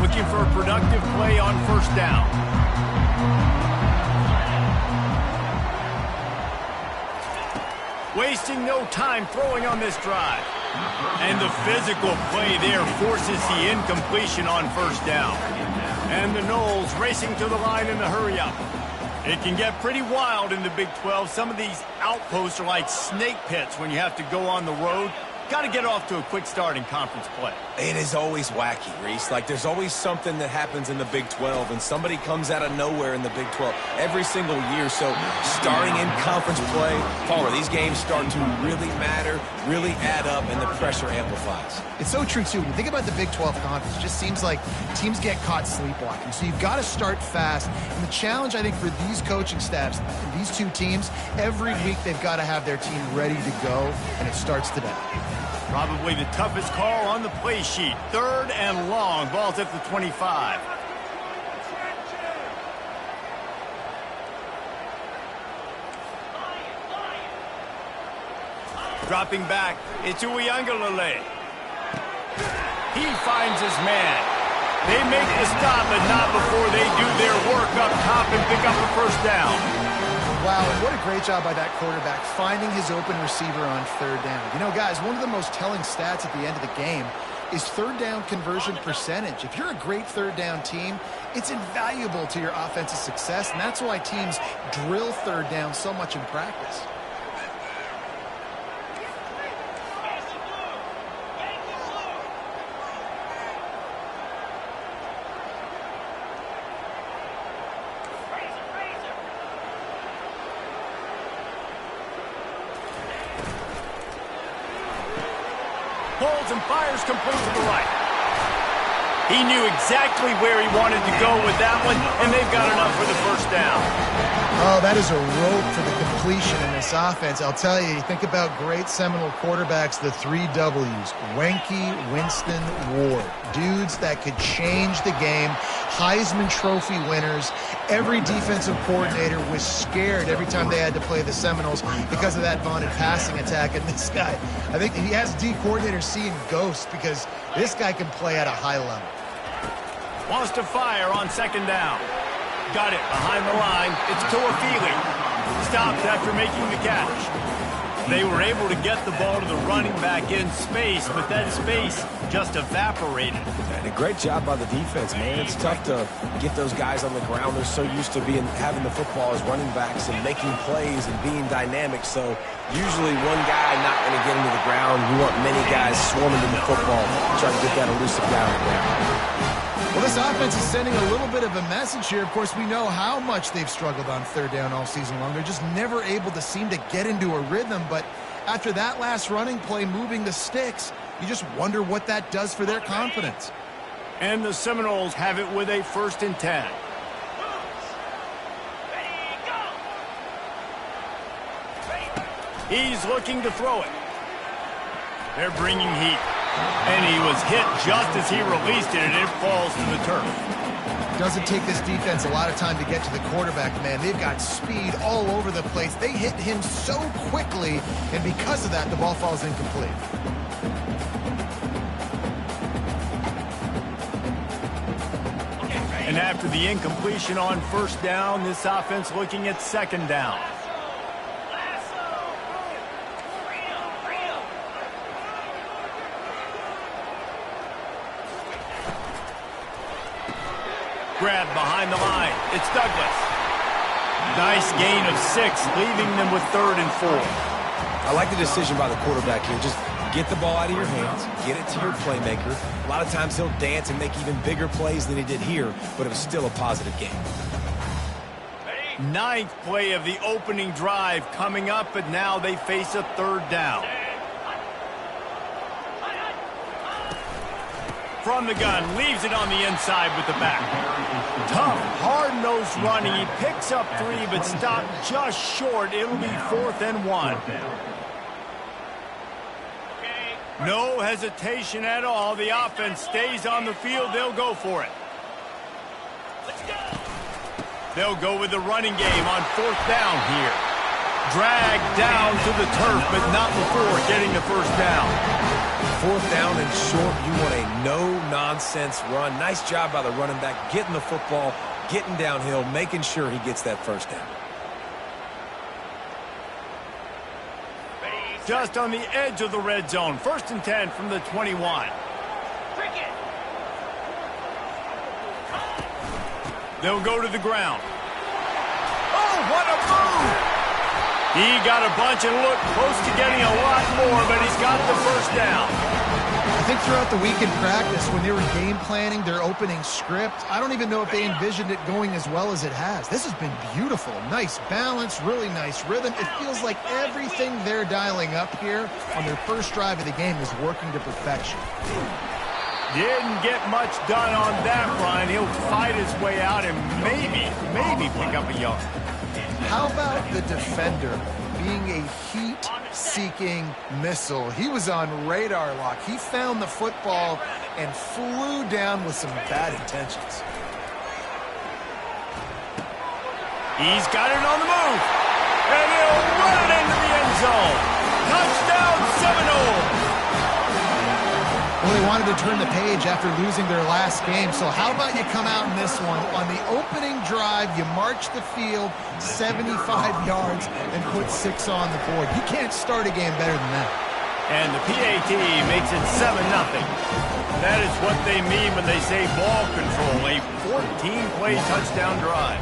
Looking for a productive play on first down. Wasting no time throwing on this drive. And the physical play there forces the incompletion on first down. And the Noles racing to the line in the hurry-up. It can get pretty wild in the Big 12. Some of these outposts are like snake pits when you have to go on the road. Got to get off to a quick start in conference play. It is always wacky, Reese. Like, there's always something that happens in the Big 12, and somebody comes out of nowhere in the Big 12 every single year. So, starting in conference play, Palmer, these games start to really matter, really add up, and the pressure amplifies. It's so true, too. When you think about the Big 12 conference, it just seems like teams get caught sleepwalking. So you've got to start fast. And the challenge, I think, for these coaching staffs, these two teams, every week they've got to have their team ready to go, and it starts today. Probably the toughest call on the play sheet. 3rd and long. Ball's at the 25. Dropping back, it's Uiagalelei. He finds his man. They make the stop, but not before they do their work up top and pick up the first down. Wow, and what a great job by that quarterback, finding his open receiver on 3rd down. You know, guys, one of the most telling stats at the end of the game is 3rd down conversion percentage. If you're a great 3rd down team, it's invaluable to your offensive success, and that's why teams drill 3rd down so much in practice. Pulls and fires complete to the right. He knew exactly where he wanted to go with that one, and they've got enough for the first down. Oh, that is a rope for the completion in this offense. I'll tell you, think about great Seminole quarterbacks, the 3 W's. Wenke, Winston, Ward. Dudes that could change the game. Heisman Trophy winners. Every defensive coordinator was scared every time they had to play the Seminoles because of that vaunted passing attack. And this guy, I think he has D coordinators seeing ghosts because this guy can play at a high level. Wants to fire on 2nd down. Got it behind the line. It's Toafili. Stopped after making the catch. They were able to get the ball to the running back in space, but that space just evaporated. And a great job by the defense, man. It's tough to get those guys on the ground. They're so used to having the football as running backs and making plays and being dynamic. So usually one guy not going to get into the ground. You want many guys swarming to the football, trying to get that elusive guy on the ground. Well, this offense is sending a little bit of a message here. Of course, we know how much they've struggled on 3rd down all season long. They're just never able to seem to get into a rhythm. But after that last running play, moving the sticks, you just wonder what that does for their confidence. And the Seminoles have it with a 1st and 10. He's looking to throw it. They're bringing heat. And he was hit just as he released it, and it falls to the turf. Doesn't take this defense a lot of time to get to the quarterback, man. They've got speed all over the place. They hit him so quickly, and because of that, the ball falls incomplete. And after the incompletion on first down, this offense looking at second down. Grab behind the line. It's Douglas. Nice gain of 6, leaving them with 3rd and 4. I like the decision by the quarterback here. Just get the ball out of your hands, get it to your playmaker. A lot of times he'll dance and make even bigger plays than he did here, but it was still a positive game. 9th play of the opening drive coming up, but now they face a 3rd down. From the gun, leaves it on the inside with the back. Tough, hard-nosed running. He picks up 3, but stopped just short. It'll be 4th and 1. No hesitation at all. The offense stays on the field. They'll go for it. They'll go with the running game on 4th down here. Dragged down to the turf, but not before getting the 1st down. 4th down and short, you want a no-nonsense run. Nice job by the running back, getting the football, getting downhill, making sure he gets that 1st down. Just on the edge of the red zone. 1st and 10 from the 21. They'll go to the ground. Oh, what a move! He got a bunch and looked close to getting a lot more, but he's got the 1st down. I think throughout the week in practice, when they were game planning their opening script, I don't even know if they envisioned it going as well as it has. This has been beautiful. Nice balance, really nice rhythm. It feels like everything they're dialing up here on their first drive of the game is working to perfection. Didn't get much done on that run. He'll fight his way out and maybe pick up a yard. How about the defender being a heat-seeking missile? He was on radar lock. He found the football and flew down with some bad intentions. He's got it on the move. And he'll run it into the end zone. Touchdown Seminole. Well, they wanted to turn the page after losing their last game, so how about you come out in this one? On the opening drive, you march the field 75 yards and put 6 on the board. You can't start a game better than that. And the PAT makes it 7-0. That is what they mean when they say ball control, a 14-play touchdown drive.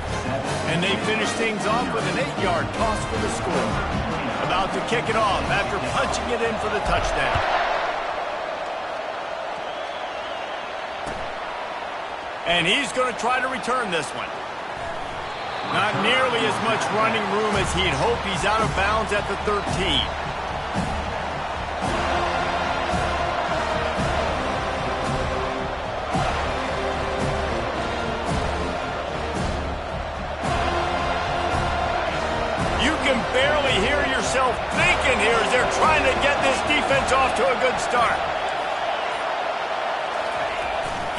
And they finish things off with an 8-yard toss for the score. About to kick it off after punching it in for the touchdown. And he's going to try to return this one. Not nearly as much running room as he'd hoped. He's out of bounds at the 13. You can barely hear yourself thinking here as they're trying to get this defense off to a good start.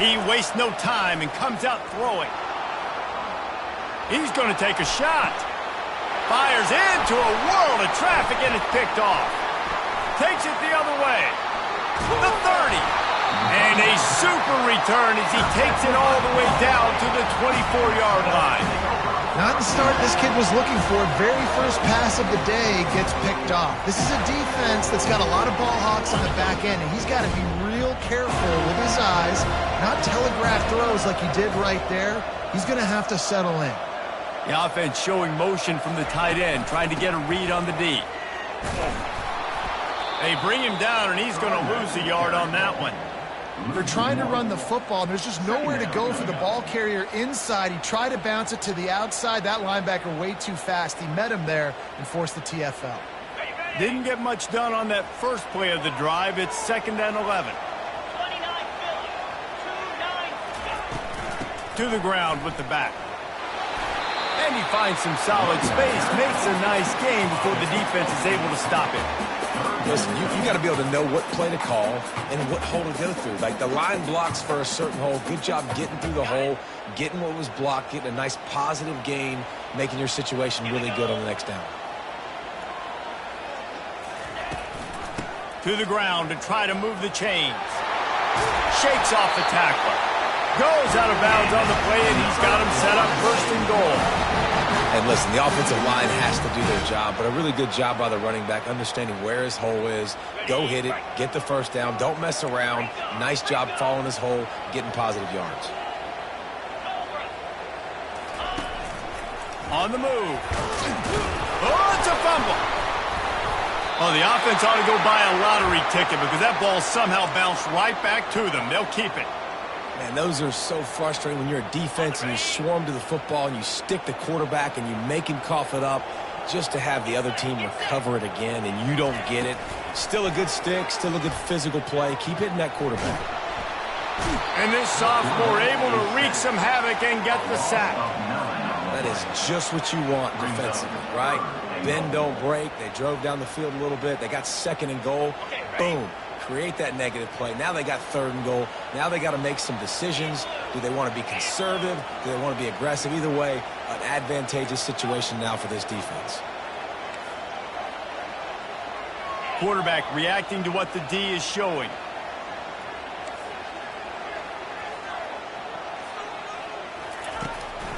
He wastes no time and comes out throwing. He's going to take a shot. Fires into a world of traffic and it's picked off. Takes it the other way. The 30. And a super return as he takes it all the way down to the 24-yard line. Not the start this kid was looking for. Very first pass of the day gets picked off. This is a defense that's got a lot of ball hawks on the back end, and he's got to be real careful with his eyes, not telegraph throws like he did right there. He's going to have to settle in. The offense showing motion from the tight end, trying to get a read on the D. They bring him down, and he's going to lose a yard on that one. They're trying to run the football, and there's just nowhere to go for the ball carrier inside. He tried to bounce it to the outside. That linebacker way too fast. He met him there and forced the TFL. Didn't get much done on that first play of the drive. It's 2nd and 11. To the ground with the back. And he finds some solid space, makes a nice gain before the defense is able to stop it. Listen, you got to be able to know what play to call and what hole to go through. Like the line blocks for a certain hole. Good job getting through the hole, getting what was blocked, getting a nice positive gain, making your situation really good on the next down. To the ground to try to move the chains. Shakes off the tackler. Goes out of bounds on the play, and he's got him set up first and goal. And listen, the offensive line has to do their job, but a really good job by the running back understanding where his hole is. Go hit it, get the first down, don't mess around. Nice job following his hole, getting positive yards. On the move. Oh, it's a fumble. Oh, the offense ought to go buy a lottery ticket because that ball somehow bounced right back to them. They'll keep it. Man, those are so frustrating when you're a defense and you swarm to the football and you stick the quarterback and you make him cough it up just to have the other team recover it again and you don't get it. Still a good stick, still a good physical play. Keep hitting that quarterback. And this sophomore able to wreak some havoc and get the sack. That is just what you want defensively, right? Bend, don't break. They drove down the field a little bit. They got second and goal. Boom. Create that negative play. Now they got third and goal. Now they got to make some decisions. Do they want to be conservative? Do they want to be aggressive? Either way, an advantageous situation now for this defense. Quarterback reacting to what the D is showing.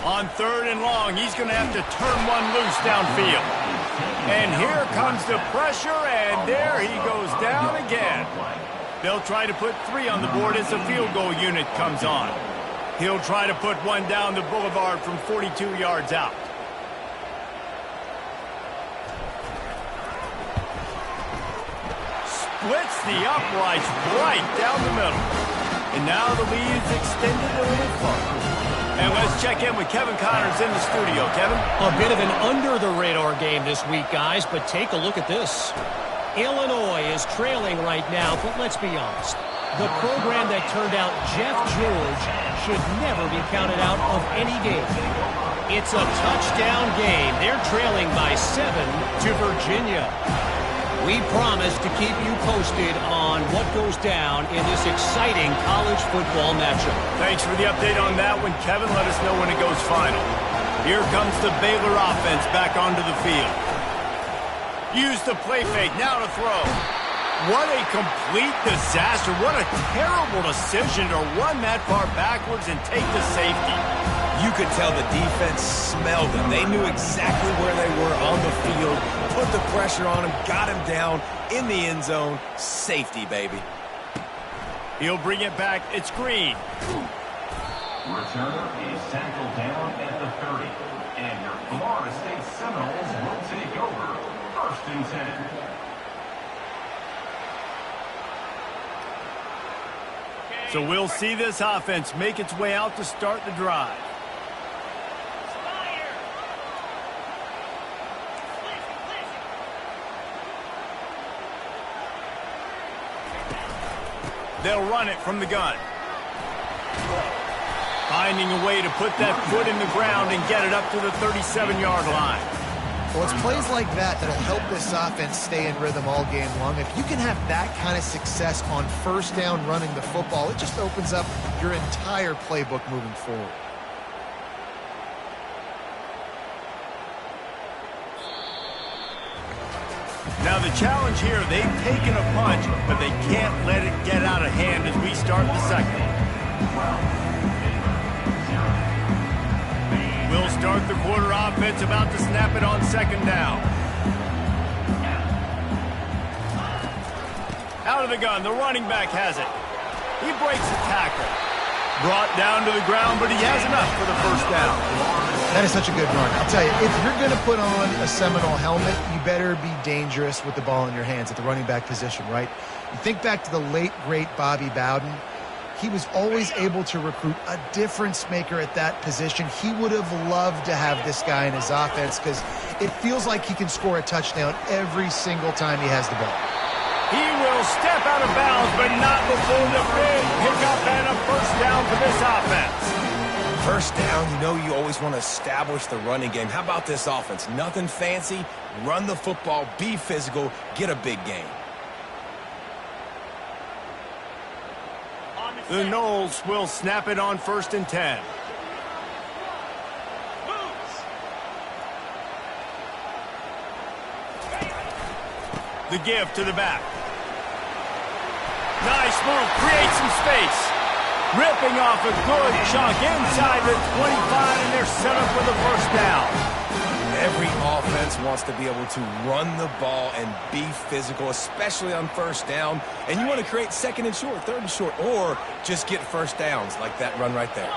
On third and long, he's going to have to turn one loose downfield. And here comes the pressure, and there he goes down again. They'll try to put 3 on the board as the field goal unit comes on. He'll try to put one down the boulevard from 42 yards out. Splits the uprights right down the middle. And now the lead is extended a little further. And let's check in with Kevin Connors in the studio. Kevin? A bit of an under-the-radar game this week, guys, but take a look at this. Illinois is trailing right now, but let's be honest. The program that turned out Jeff George should never be counted out of any game. It's a touchdown game. They're trailing by 7 to Virginia. We promise to keep you posted on what goes down in this exciting college football matchup. Thanks for the update on that one, Kevin. Let us know when it goes final. Here comes the Baylor offense back onto the field. Use the play fake, now to throw. What a complete disaster. What a terrible decision to run that far backwards and take the safety. You could tell the defense smelled him. They knew exactly where they were on the field, put the pressure on him, got him down in the end zone. Safety, baby. He'll bring it back. It's Green. Returner is tackled down at the 30. And your Florida State Seminoles will take over 1st and 10. So we'll see this offense make its way out to start the drive. They'll run it from the gun. Finding a way to put that foot in the ground and get it up to the 37-yard line. Well, it's plays like that that'll help this offense stay in rhythm all game long. If you can have that kind of success on first down running the football, it just opens up your entire playbook moving forward. Now the challenge here, they've taken a punch, but they can't let it get out of hand as we start the second. We'll start the quarter offense, about to snap it on second down. Out of the gun, the running back has it. He breaks the tackle. Brought down to the ground, but he has enough for the first down. That is such a good run. I'll tell you, if you're going to put on a Seminole helmet, you better be dangerous with the ball in your hands at the running back position, right? You think back to the late, great Bobby Bowden. He was always able to recruit a difference maker at that position. He would have loved to have this guy in his offense because it feels like he can score a touchdown every single time he has the ball. He will step out of bounds, but not before the big pickup and a first down for this offense. First down, you know you always want to establish the running game. How about this offense? Nothing fancy. Run the football, be physical, get a big gain. The Noles will snap it on 1st and 10. The give to the back. Nice move, creates some space. Ripping off a good chunk inside the 25, and they're set up for the 1st down. Every offense wants to be able to run the ball and be physical, especially on 1st down. And you want to create 2nd and short, 3rd and short, or just get 1st downs like that run right there.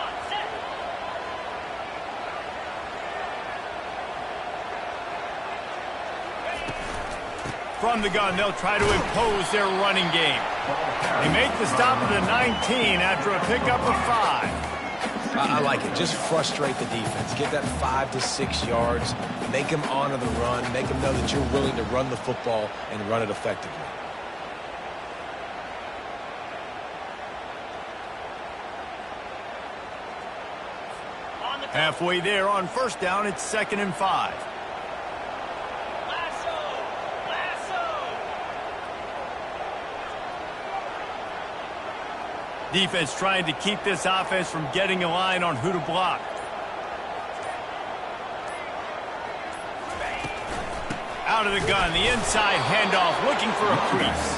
From the gun, they'll try to impose their running game. They make the stop at the 19 after a pickup of 5. I like it. Just frustrate the defense. Get that 5 to 6 yards. Make them honor the run. Make them know that you're willing to run the football and run it effectively. Halfway there on 1st down, it's 2nd and 5. Defense trying to keep this offense from getting a line on who to block. Out of the gun, the inside handoff, looking for a crease.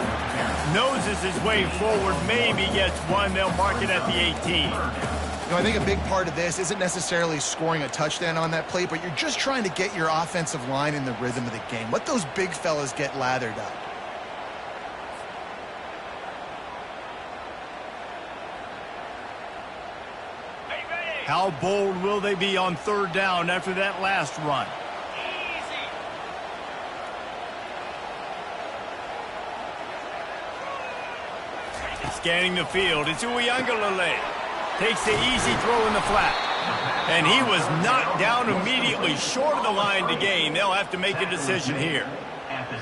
Noses his way forward, maybe gets one. They'll mark it at the 18. You know, I think a big part of this isn't necessarily scoring a touchdown on that play, but you're just trying to get your offensive line in the rhythm of the game. Let those big fellas get lathered up. How bold will they be on 3rd down after that last run? Scanning the field, it's Uiagalelei. Takes the easy throw in the flat. And he was knocked down immediately short of the line to gain. They'll have to make a decision here.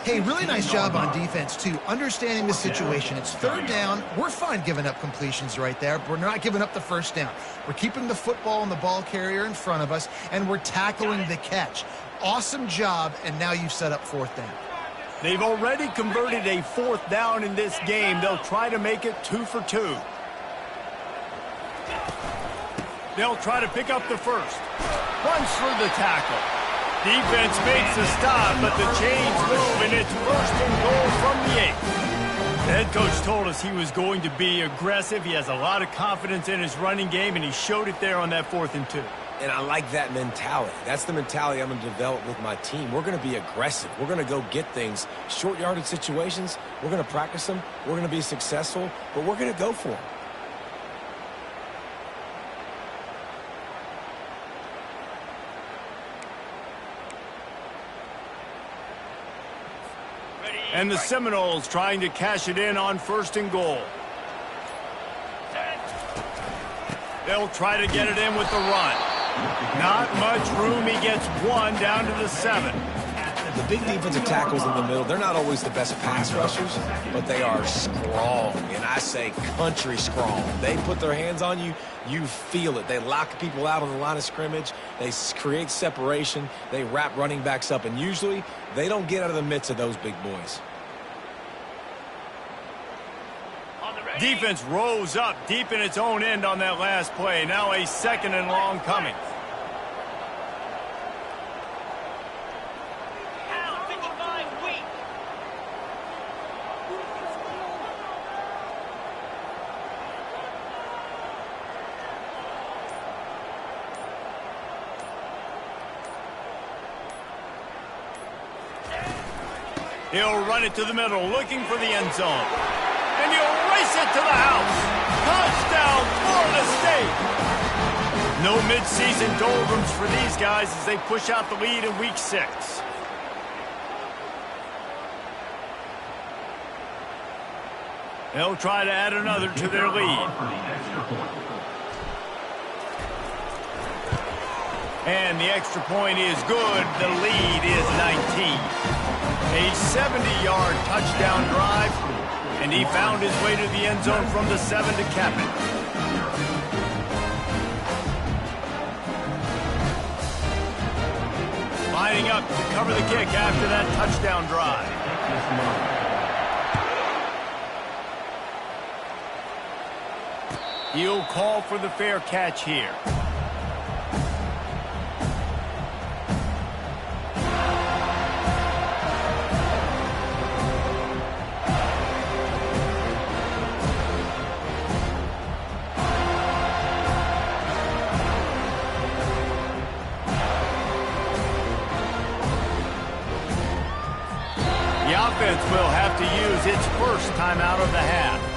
Hey, really nice job on defense, too. Understanding the situation. It's 3rd down. We're fine giving up completions right there. We're not giving up the 1st down. We're keeping the football and the ball carrier in front of us, and we're tackling the catch. Awesome job, and now you've set up 4th down. They've already converted a 4th down in this game. They'll try to make it 2 for 2. They'll try to pick up the 1st. Runs for the tackle. Defense makes the stop, but the chains move, and it's 1st and goal from the 8. The head coach told us he was going to be aggressive. He has a lot of confidence in his running game, and he showed it there on that 4th and 2. And I like that mentality. That's the mentality I'm going to develop with my team. We're going to be aggressive. We're going to go get things. Short yardage situations, we're going to practice them. We're going to be successful, but we're going to go for them. And the Seminoles trying to cash it in on 1st and goal. They'll try to get it in with the run. Not much room. He gets 1 down to the 7. The big defensive tackles in the middle, they're not always the best pass rushers, but they are strong, and I say country strong. They put their hands on you, you feel it. They lock people out on the line of scrimmage. They create separation. They wrap running backs up, and usually they don't get out of the midst of those big boys. Defense rose up deep in its own end on that last play. Now a 2nd and long coming. He'll run it to the middle, looking for the end zone. And he'll race it to the house. Touchdown, Florida State. No midseason doldrums for these guys as they push out the lead in week 6. They'll try to add another to their lead. And the extra point is good. The lead is 19. A 70-yard touchdown drive, and he found his way to the end zone from the 7 to cap it. Lining up to cover the kick after that touchdown drive. He'll call for the fair catch here. The offense will have to use its first timeout of the half.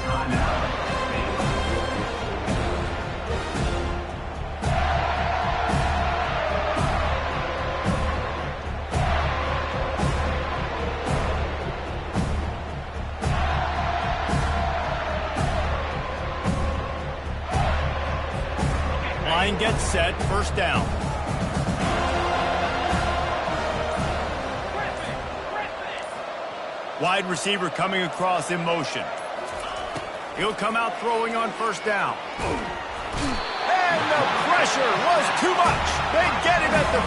Line gets set, first down. Wide receiver coming across in motion. He'll come out throwing on first down. And the pressure was too much. They get him at the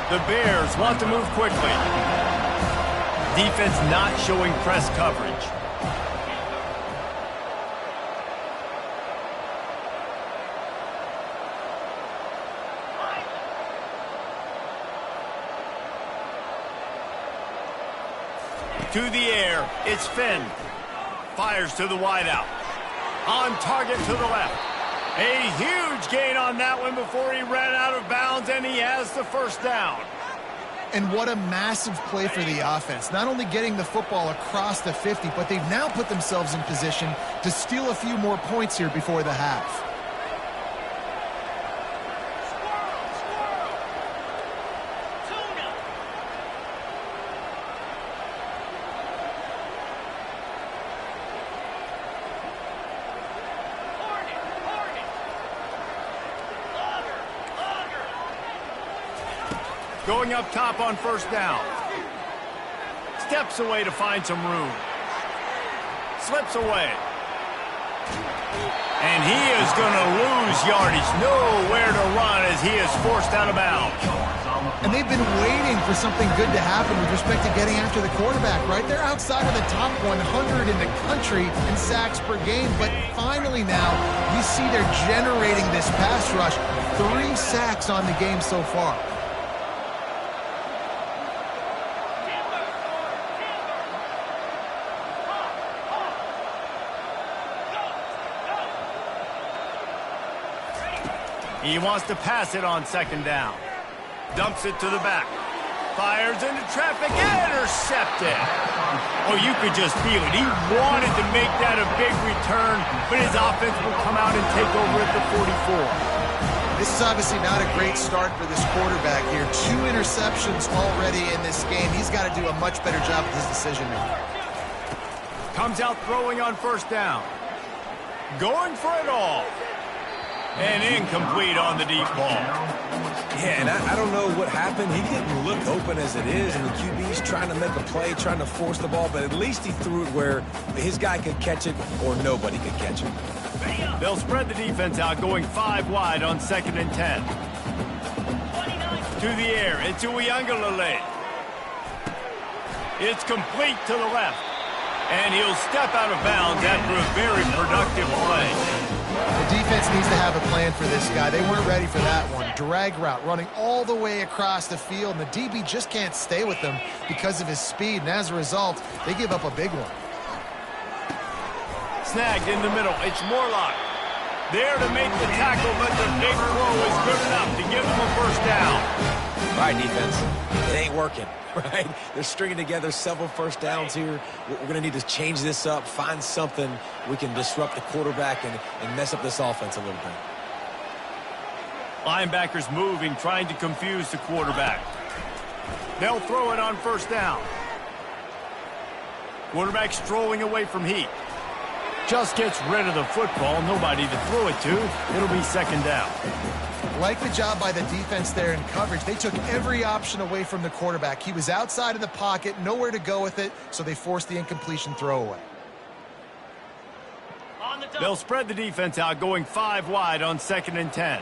15. The Bears want to move quickly. Defense not showing press coverage. To the air, it's Finn. Fires to the wideout. On target to the left. A huge gain on that one before he ran out of bounds, and he has the first down. And what a massive play for the offense. Not only getting the football across the 50, but they've now put themselves in position to steal a few more points here before the half. Going up top on first down. Steps away to find some room. Slips away. And he is going to lose yardage. Nowhere to run as he is forced out of bounds. And they've been waiting for something good to happen with respect to getting after the quarterback, right? They're outside of the top 100 in the country in sacks per game. But finally now, you see they're generating this pass rush. 3 sacks on the game so far. He wants to pass it on second down. Dumps it to the back. Fires into traffic. Intercepted. Oh, you could just feel it. He wanted to make that a big return, but his offense will come out and take over at the 44. This is obviously not a great start for this quarterback here. 2 interceptions already in this game. He's got to do a much better job with his decision making. Comes out throwing on first down. Going for it all. And incomplete on the deep ball. Yeah, and I don't know what happened. He didn't look open as it is, and the QB's trying to make a play, trying to force the ball, but at least he threw it where his guy could catch it or nobody could catch it. They'll spread the defense out, going 5 wide on 2nd and 10. To the air, it's Uiagalelei. It's complete to the left. And he'll step out of bounds after a very productive play. The defense needs to have a plan for this guy. They weren't ready for that one. Drag route running all the way across the field, and the DB just can't stay with them because of his speed, and as a result, they give up a big one. Snagged in the middle. It's Morlock. There to make the tackle, but the big throw is good enough to give them a first down. All right, defense. It ain't working, right? They're stringing together several first downs here. We're going to need to change this up, find something we can disrupt the quarterback and mess up this offense a little bit. Linebackers moving, trying to confuse the quarterback. They'll throw it on first down. Quarterback strolling away from heat. Just gets rid of the football. Nobody to throw it to. It'll be second down. Like the job by the defense there in coverage. They took every option away from the quarterback. He was outside of the pocket, nowhere to go with it, so they forced the incompletion throwaway. They'll spread the defense out, going 5 wide on 2nd and 10.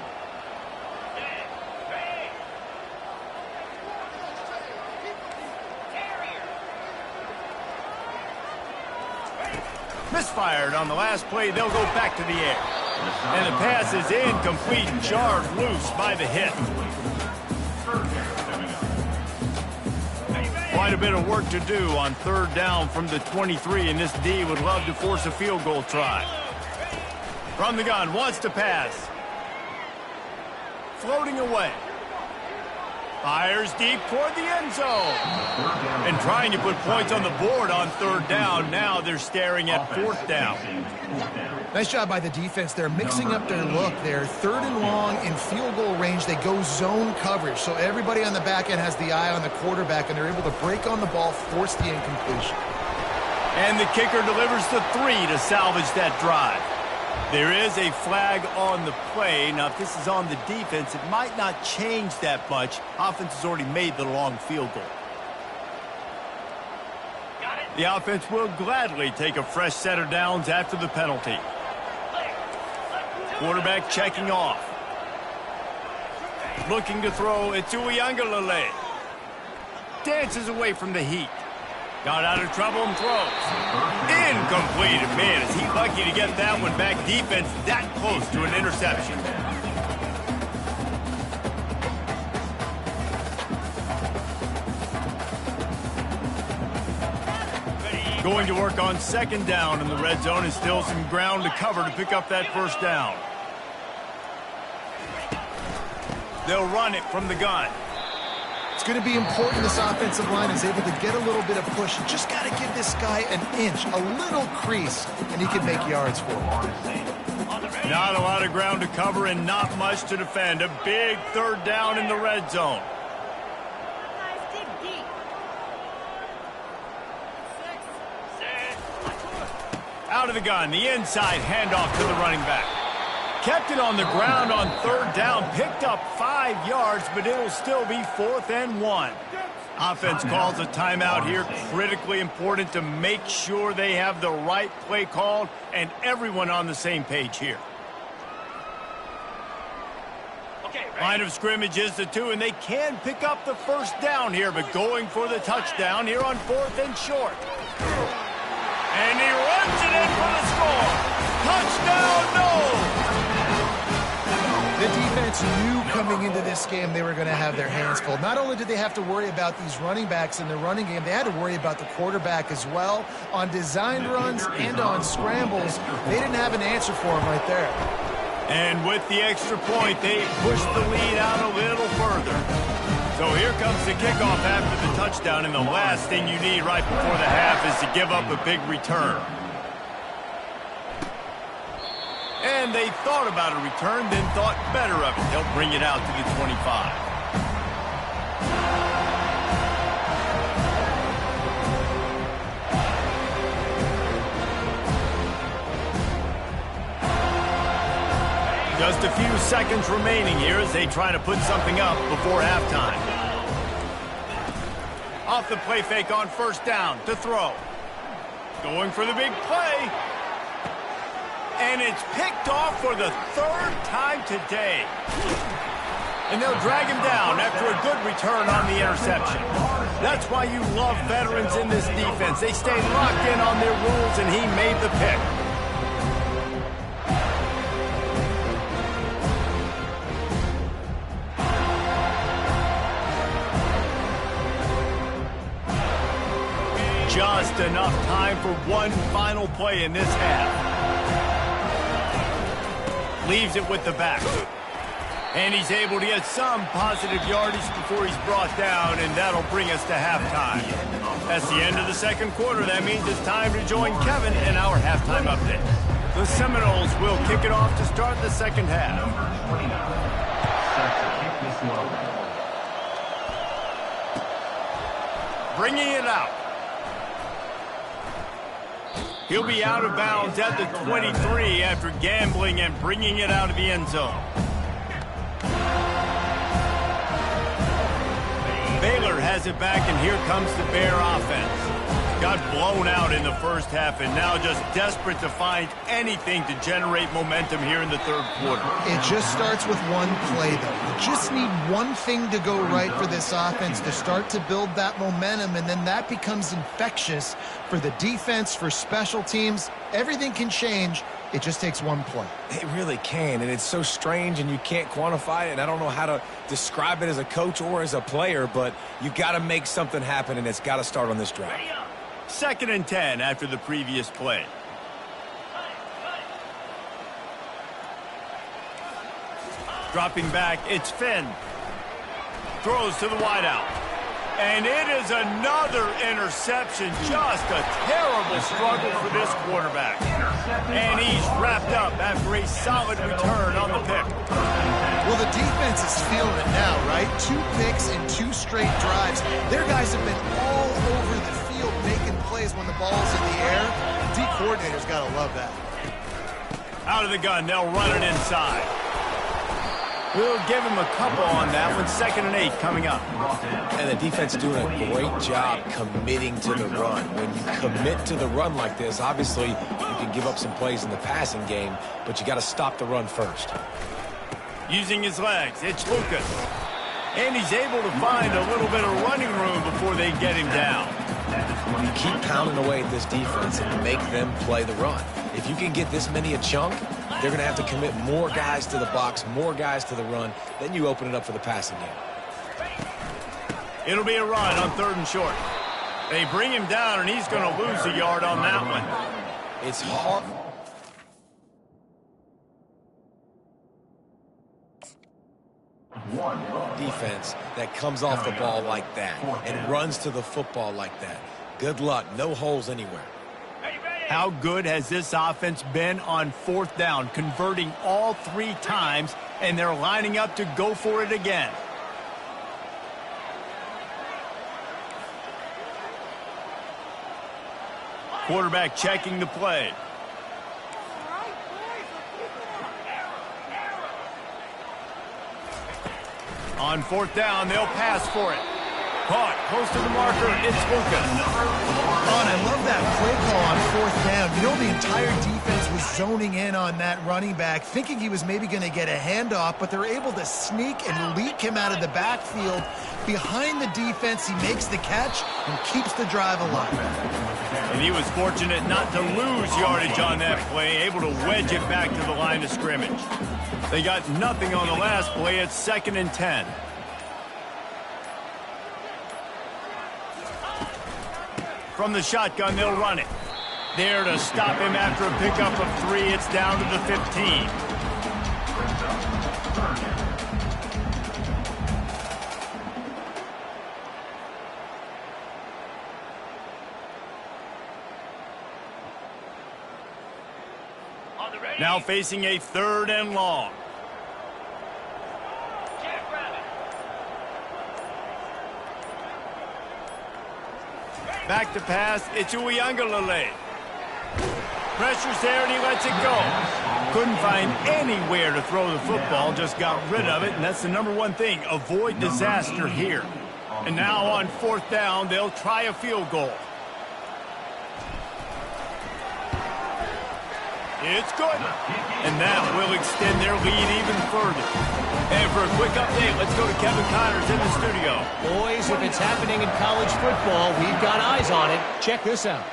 Misfired on the last play. They'll go back to the air. And the pass is incomplete. Jarred loose by the hit. Quite a bit of work to do on third down from the 23, and this D would love to force a field goal try. From the gun, wants to pass. Floating away. Fires deep toward the end zone. And trying to put points on the board on third down. Now they're staring at fourth down. Nice job by the defense. They're mixing up their look. They're third and long in field goal range. They go zone coverage. So everybody on the back end has the eye on the quarterback, and they're able to break on the ball, force the incompletion. And the kicker delivers the 3 to salvage that drive. There is a flag on the play. Now, if this is on the defense, it might not change that much. Offense has already made the long field goal. The offense will gladly take a fresh set of downs after the penalty. Quarterback checking off. Looking to throw, it's Uiagalelei. Dances away from the heat. Got out of trouble and throws. Incomplete. Man, is he lucky to get that one back. Defense that close to an interception. Going to work on second down in the red zone, and still some ground to cover to pick up that first down. They'll run it from the gun. It's going to be important this offensive line is able to get a little bit of push. You just got to give this guy an inch, a little crease, and he can make yards for it. Not a lot of ground to cover and not much to defend. A big third down in the red zone. Out of the gun, the inside handoff to the running back. Kept it on the ground on third down, picked up 5 yards, but it'll still be 4th and 1. Offense calls a timeout here, critically important to make sure they have the right play called and everyone on the same page here. Line of scrimmage is the 2, and they can pick up the first down here, but going for the touchdown here on 4th and short. And he runs it in for the score. Touchdown, no! The defense knew coming into this game they were going to have their hands full. Not only did they have to worry about these running backs in the running game, they had to worry about the quarterback as well. On designed runs and on scrambles, they didn't have an answer for him right there. And with the extra point, they pushed the lead out a little further. So here comes the kickoff after the touchdown, and the last thing you need right before the half is to give up a big return. And they thought about a return, then thought better of it. They'll bring it out to the 25. Just a few seconds remaining here as they try to put something up before halftime. Off the play fake on first down to throw. Going for the big play. And it's picked off for the 3rd time today. And they'll drag him down after a good return on the interception. That's why you love veterans in this defense. They stay locked in on their rules, and he made the pick. Just enough time for one final play in this half. Leaves it with the back. And he's able to get some positive yardage before he's brought down, and that'll bring us to halftime. That's the end of the second quarter. That means it's time to join Kevin in our halftime update. The Seminoles will kick it off to start the second half. Bringing it out. He'll be out of bounds at the 23 after gambling and bringing it out of the end zone. Baylor has it back, and here comes the Bear offense. Got blown out in the first half and now just desperate to find anything to generate momentum here in the third quarter. It just starts with one play, though. You just need one thing to go right for this offense to start to build that momentum, and then that becomes infectious for the defense, for special teams. Everything can change. It just takes one play. It really can, and it's so strange, and you can't quantify it, and I don't know how to describe it as a coach or as a player, but you got to make something happen, and it's got to start on this drive. 2nd and 10 after the previous play. Dropping back, it's Finn. Throws to the wideout. And it is another interception. Just a terrible struggle for this quarterback. And he's wrapped up after a solid return on the pick. Well, the defense is feeling it now, right? 2 picks in 2 straight drives. Their guys have been all over the field making plays when the ball's in the air. The D coordinator's got to love that. Out of the gun, they'll run it inside. We'll give him a couple on that one. 2nd and 8 coming up. And the defense doing a great job committing to the run. When you commit to the run like this, obviously you can give up some plays in the passing game, but you got to stop the run first. Using his legs, it's Lucas. And he's able to find a little bit of running room before they get him down. You keep pounding away at this defense and make them play the run. If you can get this many a chunk, they're going to have to commit more guys to the box, more guys to the run. Then you open it up for the passing game. It'll be a run on 3rd and short. They bring him down, and he's going to lose a yard on that one. It's hard. Defense that comes off the ball like that and runs to the football like that. Good luck. No holes anywhere. How good has this offense been on 4th down, converting all 3 times, and they're lining up to go for it again. Quarterback checking the play. On 4th down, they'll pass for it. Caught close to the marker. It's Lucas. Oh, and I love that play call on 4th down. You know, the entire defense was zoning in on that running back, thinking he was maybe going to get a handoff, but they're able to sneak and leak him out of the backfield. Behind the defense, he makes the catch and keeps the drive alive. And he was fortunate not to lose yardage on that play, able to wedge it back to the line of scrimmage. They got nothing on the last play. It's 2nd and 10. From the shotgun, they'll run it. There to stop him after a pickup of 3. It's down to the 15. Now facing a 3rd and long. Back to pass, it's Uiagalelei. Pressure's there and he lets it go. Couldn't find anywhere to throw the football, just got rid of it, and that's the #1 thing. Avoid disaster here. And now on 4th down, they'll try a field goal. It's good. And that will extend their lead even further. And for a quick update, let's go to Kevin Connors in the studio. Boys, if it's happening in college football, we've got eyes on it. Check this out.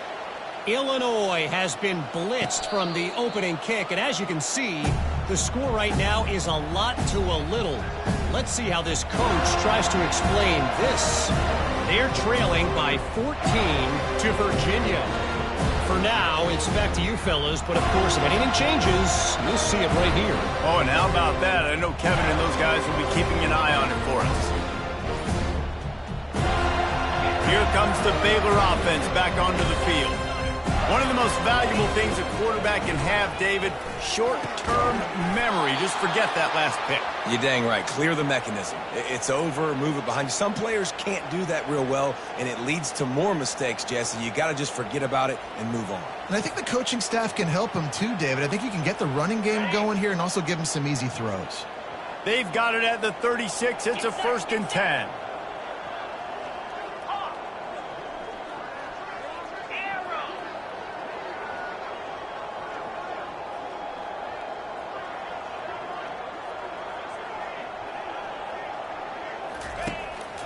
Illinois has been blitzed from the opening kick, and as you can see, the score right now is a lot to a little. Let's see how this coach tries to explain this. They're trailing by 14 to Virginia. For now, it's back to you fellas, but of course, if anything changes, you'll see it right here. Oh, and how about that? I know Kevin and those guys will be keeping an eye on it for us. Here comes the Baylor offense back onto the field. One of the most valuable things a quarterback can have, David, short-term memory. Just forget that last pick. You're dang right. Clear the mechanism. It's over, move it behind you. Some players can't do that real well, and it leads to more mistakes, Jesse. You got to just forget about it and move on. And I think the coaching staff can help him too, David. I think you can get the running game going here and also give him some easy throws. They've got it at the 36. It's a 1st and 10.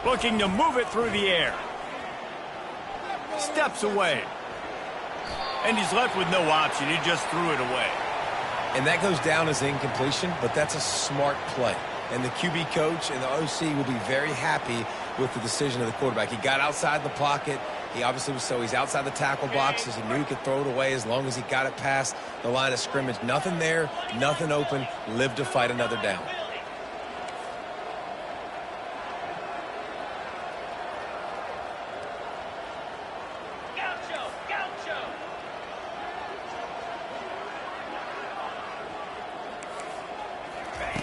Looking to move it through the air. Steps away. And he's left with no option. He just threw it away. And that goes down as incompletion, but that's a smart play. And the QB coach and the OC will be very happy with the decision of the quarterback. He got outside the pocket. He obviously was he's outside the tackle boxes. He knew he could throw it away as long as he got it past the line of scrimmage. Nothing there, nothing open. Lived to fight another down.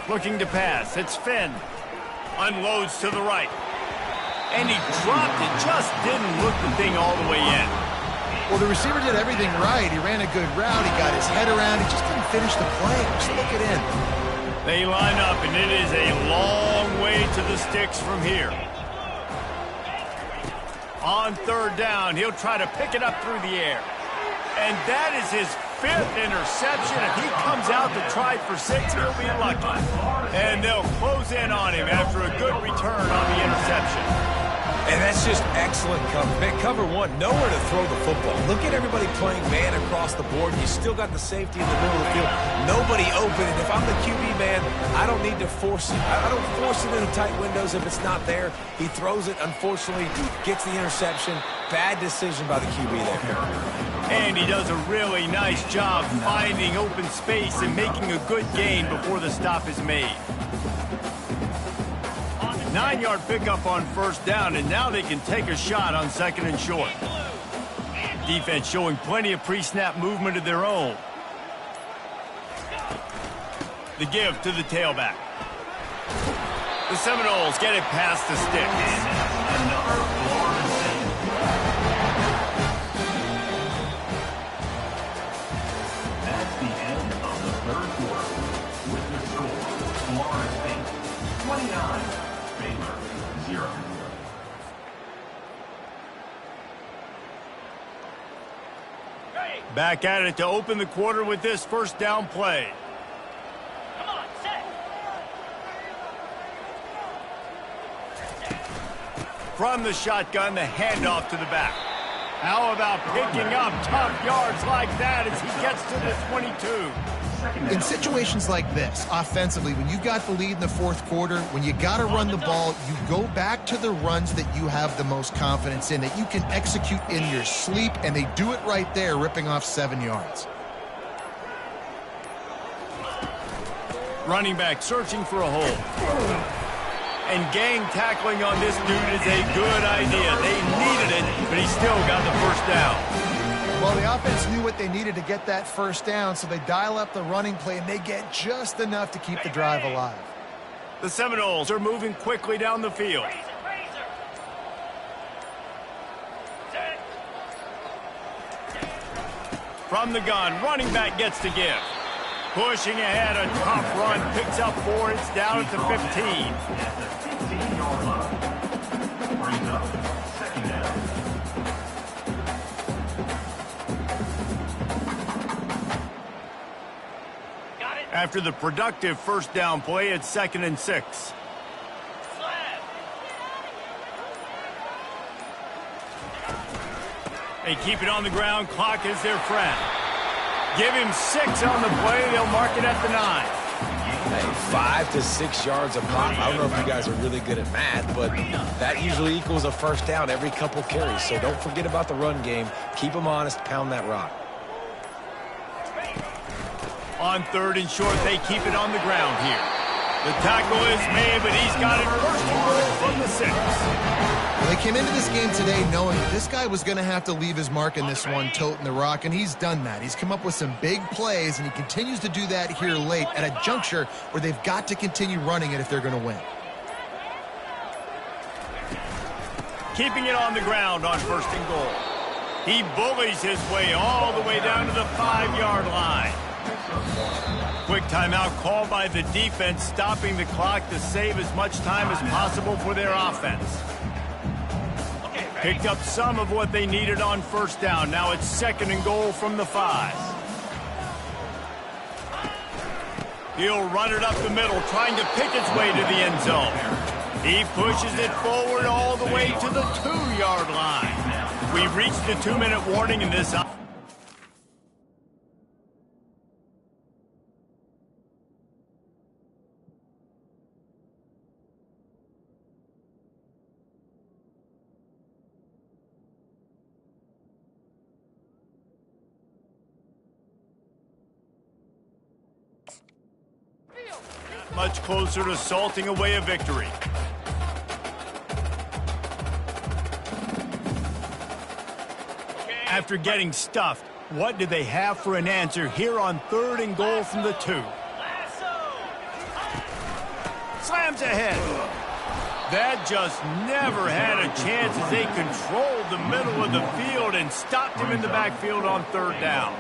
Looking to pass. It's Finn. Unloads to the right. And he dropped it. Just didn't look the thing all the way in. Well, the receiver did everything right. He ran a good route. He got his head around. He just didn't finish the play. Just look it in. They line up, and it is a long way to the sticks from here. On third down, he'll try to pick it up through the air. And that is his 5th interception. If he comes out to try for 6, he'll be lucky. And they'll close in on him after a good return on the interception. And that's just excellent cover. Man, cover one, nowhere to throw the football. Look at everybody playing man across the board. You still got the safety in the middle of the field. Nobody open. And if I'm the QB man, I don't need to force it. I don't force it into tight windows if it's not there. He throws it, unfortunately, gets the interception. Bad decision by the QB there. And he does a really nice job finding open space and making a good gain before the stop is made. 9-yard pickup on first down, and now they can take a shot on 2nd and short. Defense showing plenty of pre-snap movement of their own. The give to the tailback. The Seminoles get it past the sticks. Back at it to open the quarter with this first down play. Come on, set. From the shotgun, the handoff to the back. How about picking up tough yards like that as he gets to the 22? In situations like this, offensively, when you've got the lead in the 4th quarter, when you got to run the ball, you go back to the runs that you have the most confidence in, that you can execute in your sleep, and they do it right there, ripping off 7 yards. Running back searching for a hole. And gang tackling on this dude is a good idea. They needed it, but he still got the first down. Well, the offense knew what they needed to get that first down, so they dial up the running play, and they get just enough to keep the drive alive. The Seminoles are moving quickly down the field. From the gun, running back gets to give. Pushing ahead, a tough run, picks up 4, it's down at the 15. Brings up 2nd down. After the productive first down play, it's 2nd and 6. They keep it on the ground. Clock is their friend. Give him 6 on the play. They'll mark it at the 9. Hey, 5 to 6 yards a pop. I don't know if you guys are really good at math, but that usually equals a first down every couple carries. So don't forget about the run game. Keep them honest. Pound that rock. On 3rd and short, they keep it on the ground here. The tackle is made, but he's got it first and goal from the 6. Well, they came into this game today knowing that this guy was going to have to leave his mark in this one, toting the rock, and he's done that. He's come up with some big plays, and he continues to do that here late at a juncture where they've got to continue running it if they're going to win. Keeping it on the ground on 1st and goal. He bullies his way all the way down to the 5-yard line. Quick timeout called by the defense, stopping the clock to save as much time as possible for their offense. Picked up some of what they needed on first down. Now it's 2nd and goal from the 5. He'll run it up the middle, trying to pick its way to the end zone. He pushes it forward all the way to the 2-yard line. We've reached the 2-minute warning in this. Much closer to salting away a victory. After getting stuffed, what do they have for an answer here on 3rd and goal from the 2? Slams ahead. That just never had a chance as they controlled the middle of the field and stopped him in the backfield on 3rd down.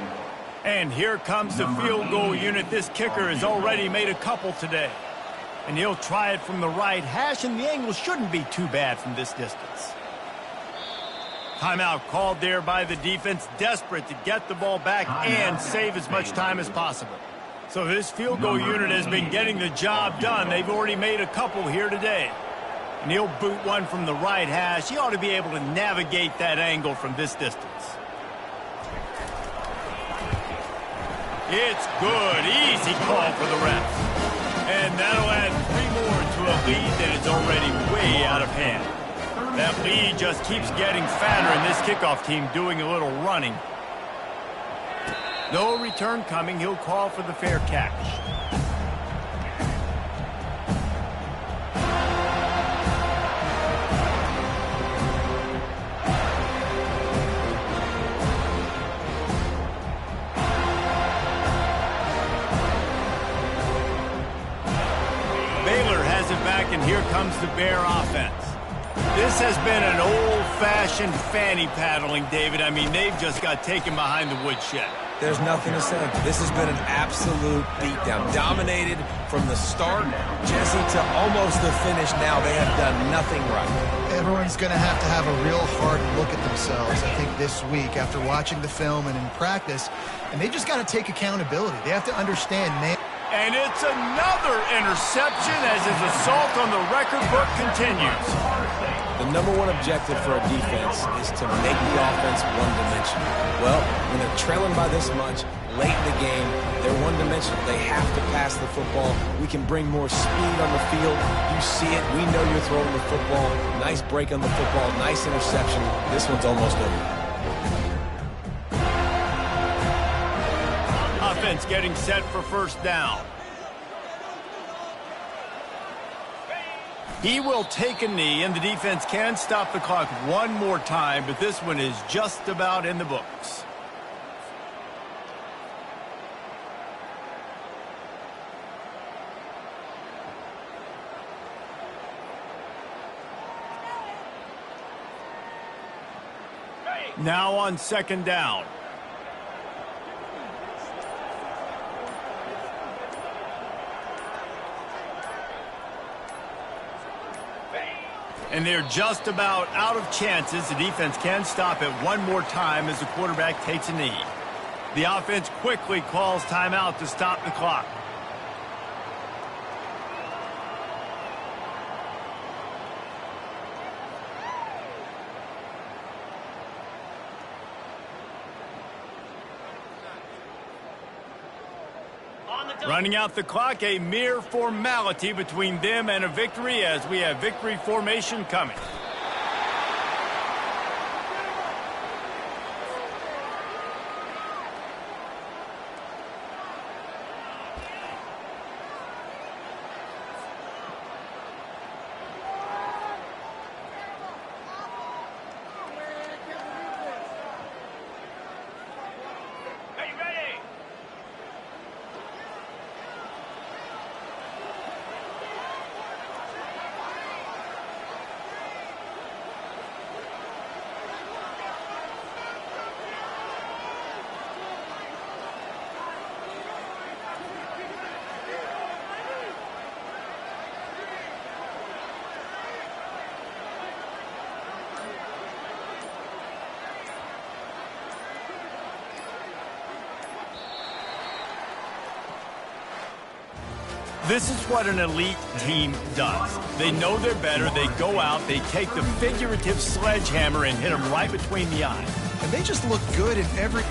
And here comes the field goal unit. This kicker has already made a couple today. And he'll try it from the right hash, and the angle shouldn't be too bad from this distance. Timeout called there by the defense, desperate to get the ball back and save as much time as possible. So this field goal unit has been getting the job done. They've already made a couple here today. And he'll boot one from the right hash. He ought to be able to navigate that angle from this distance. It's good. Easy call for the refs. And that'll add 3 more to a lead that is already way out of hand. That lead just keeps getting fatter, and this kickoff team doing a little running. No return coming. He'll call for the fair catch. And here comes the Bear offense. This has been an old-fashioned fanny paddling, David. I mean, they've just got taken behind the woodshed. There's nothing to say. This has been an absolute beatdown. Dominated from the start, Jesse, to almost the finish now. They have done nothing right. Everyone's going to have a real hard look at themselves, I think, this week after watching the film and in practice. And they just got to take accountability. They have to understand, man. And it's another interception as his assault on the record book continues. The #1 objective for a defense is to make the offense one-dimensional. Well, when they're trailing by this much, late in the game, they're one-dimensional. They have to pass the football. We can bring more speed on the field. You see it. We know you're throwing the football. Nice break on the football. Nice interception. This one's almost over. Offense getting set for 1st down. He will take a knee, and the defense can stop the clock one more time, but this one is just about in the books. Now on 2nd down. And they're just about out of chances. The defense can stop it one more time as the quarterback takes a knee. The offense quickly calls timeout to stop the clock. Running out the clock, a mere formality between them and a victory as we have victory formation coming. This is what an elite team does. They know they're better. They go out, they take the figurative sledgehammer and hit them right between the eyes. And they just look good in every...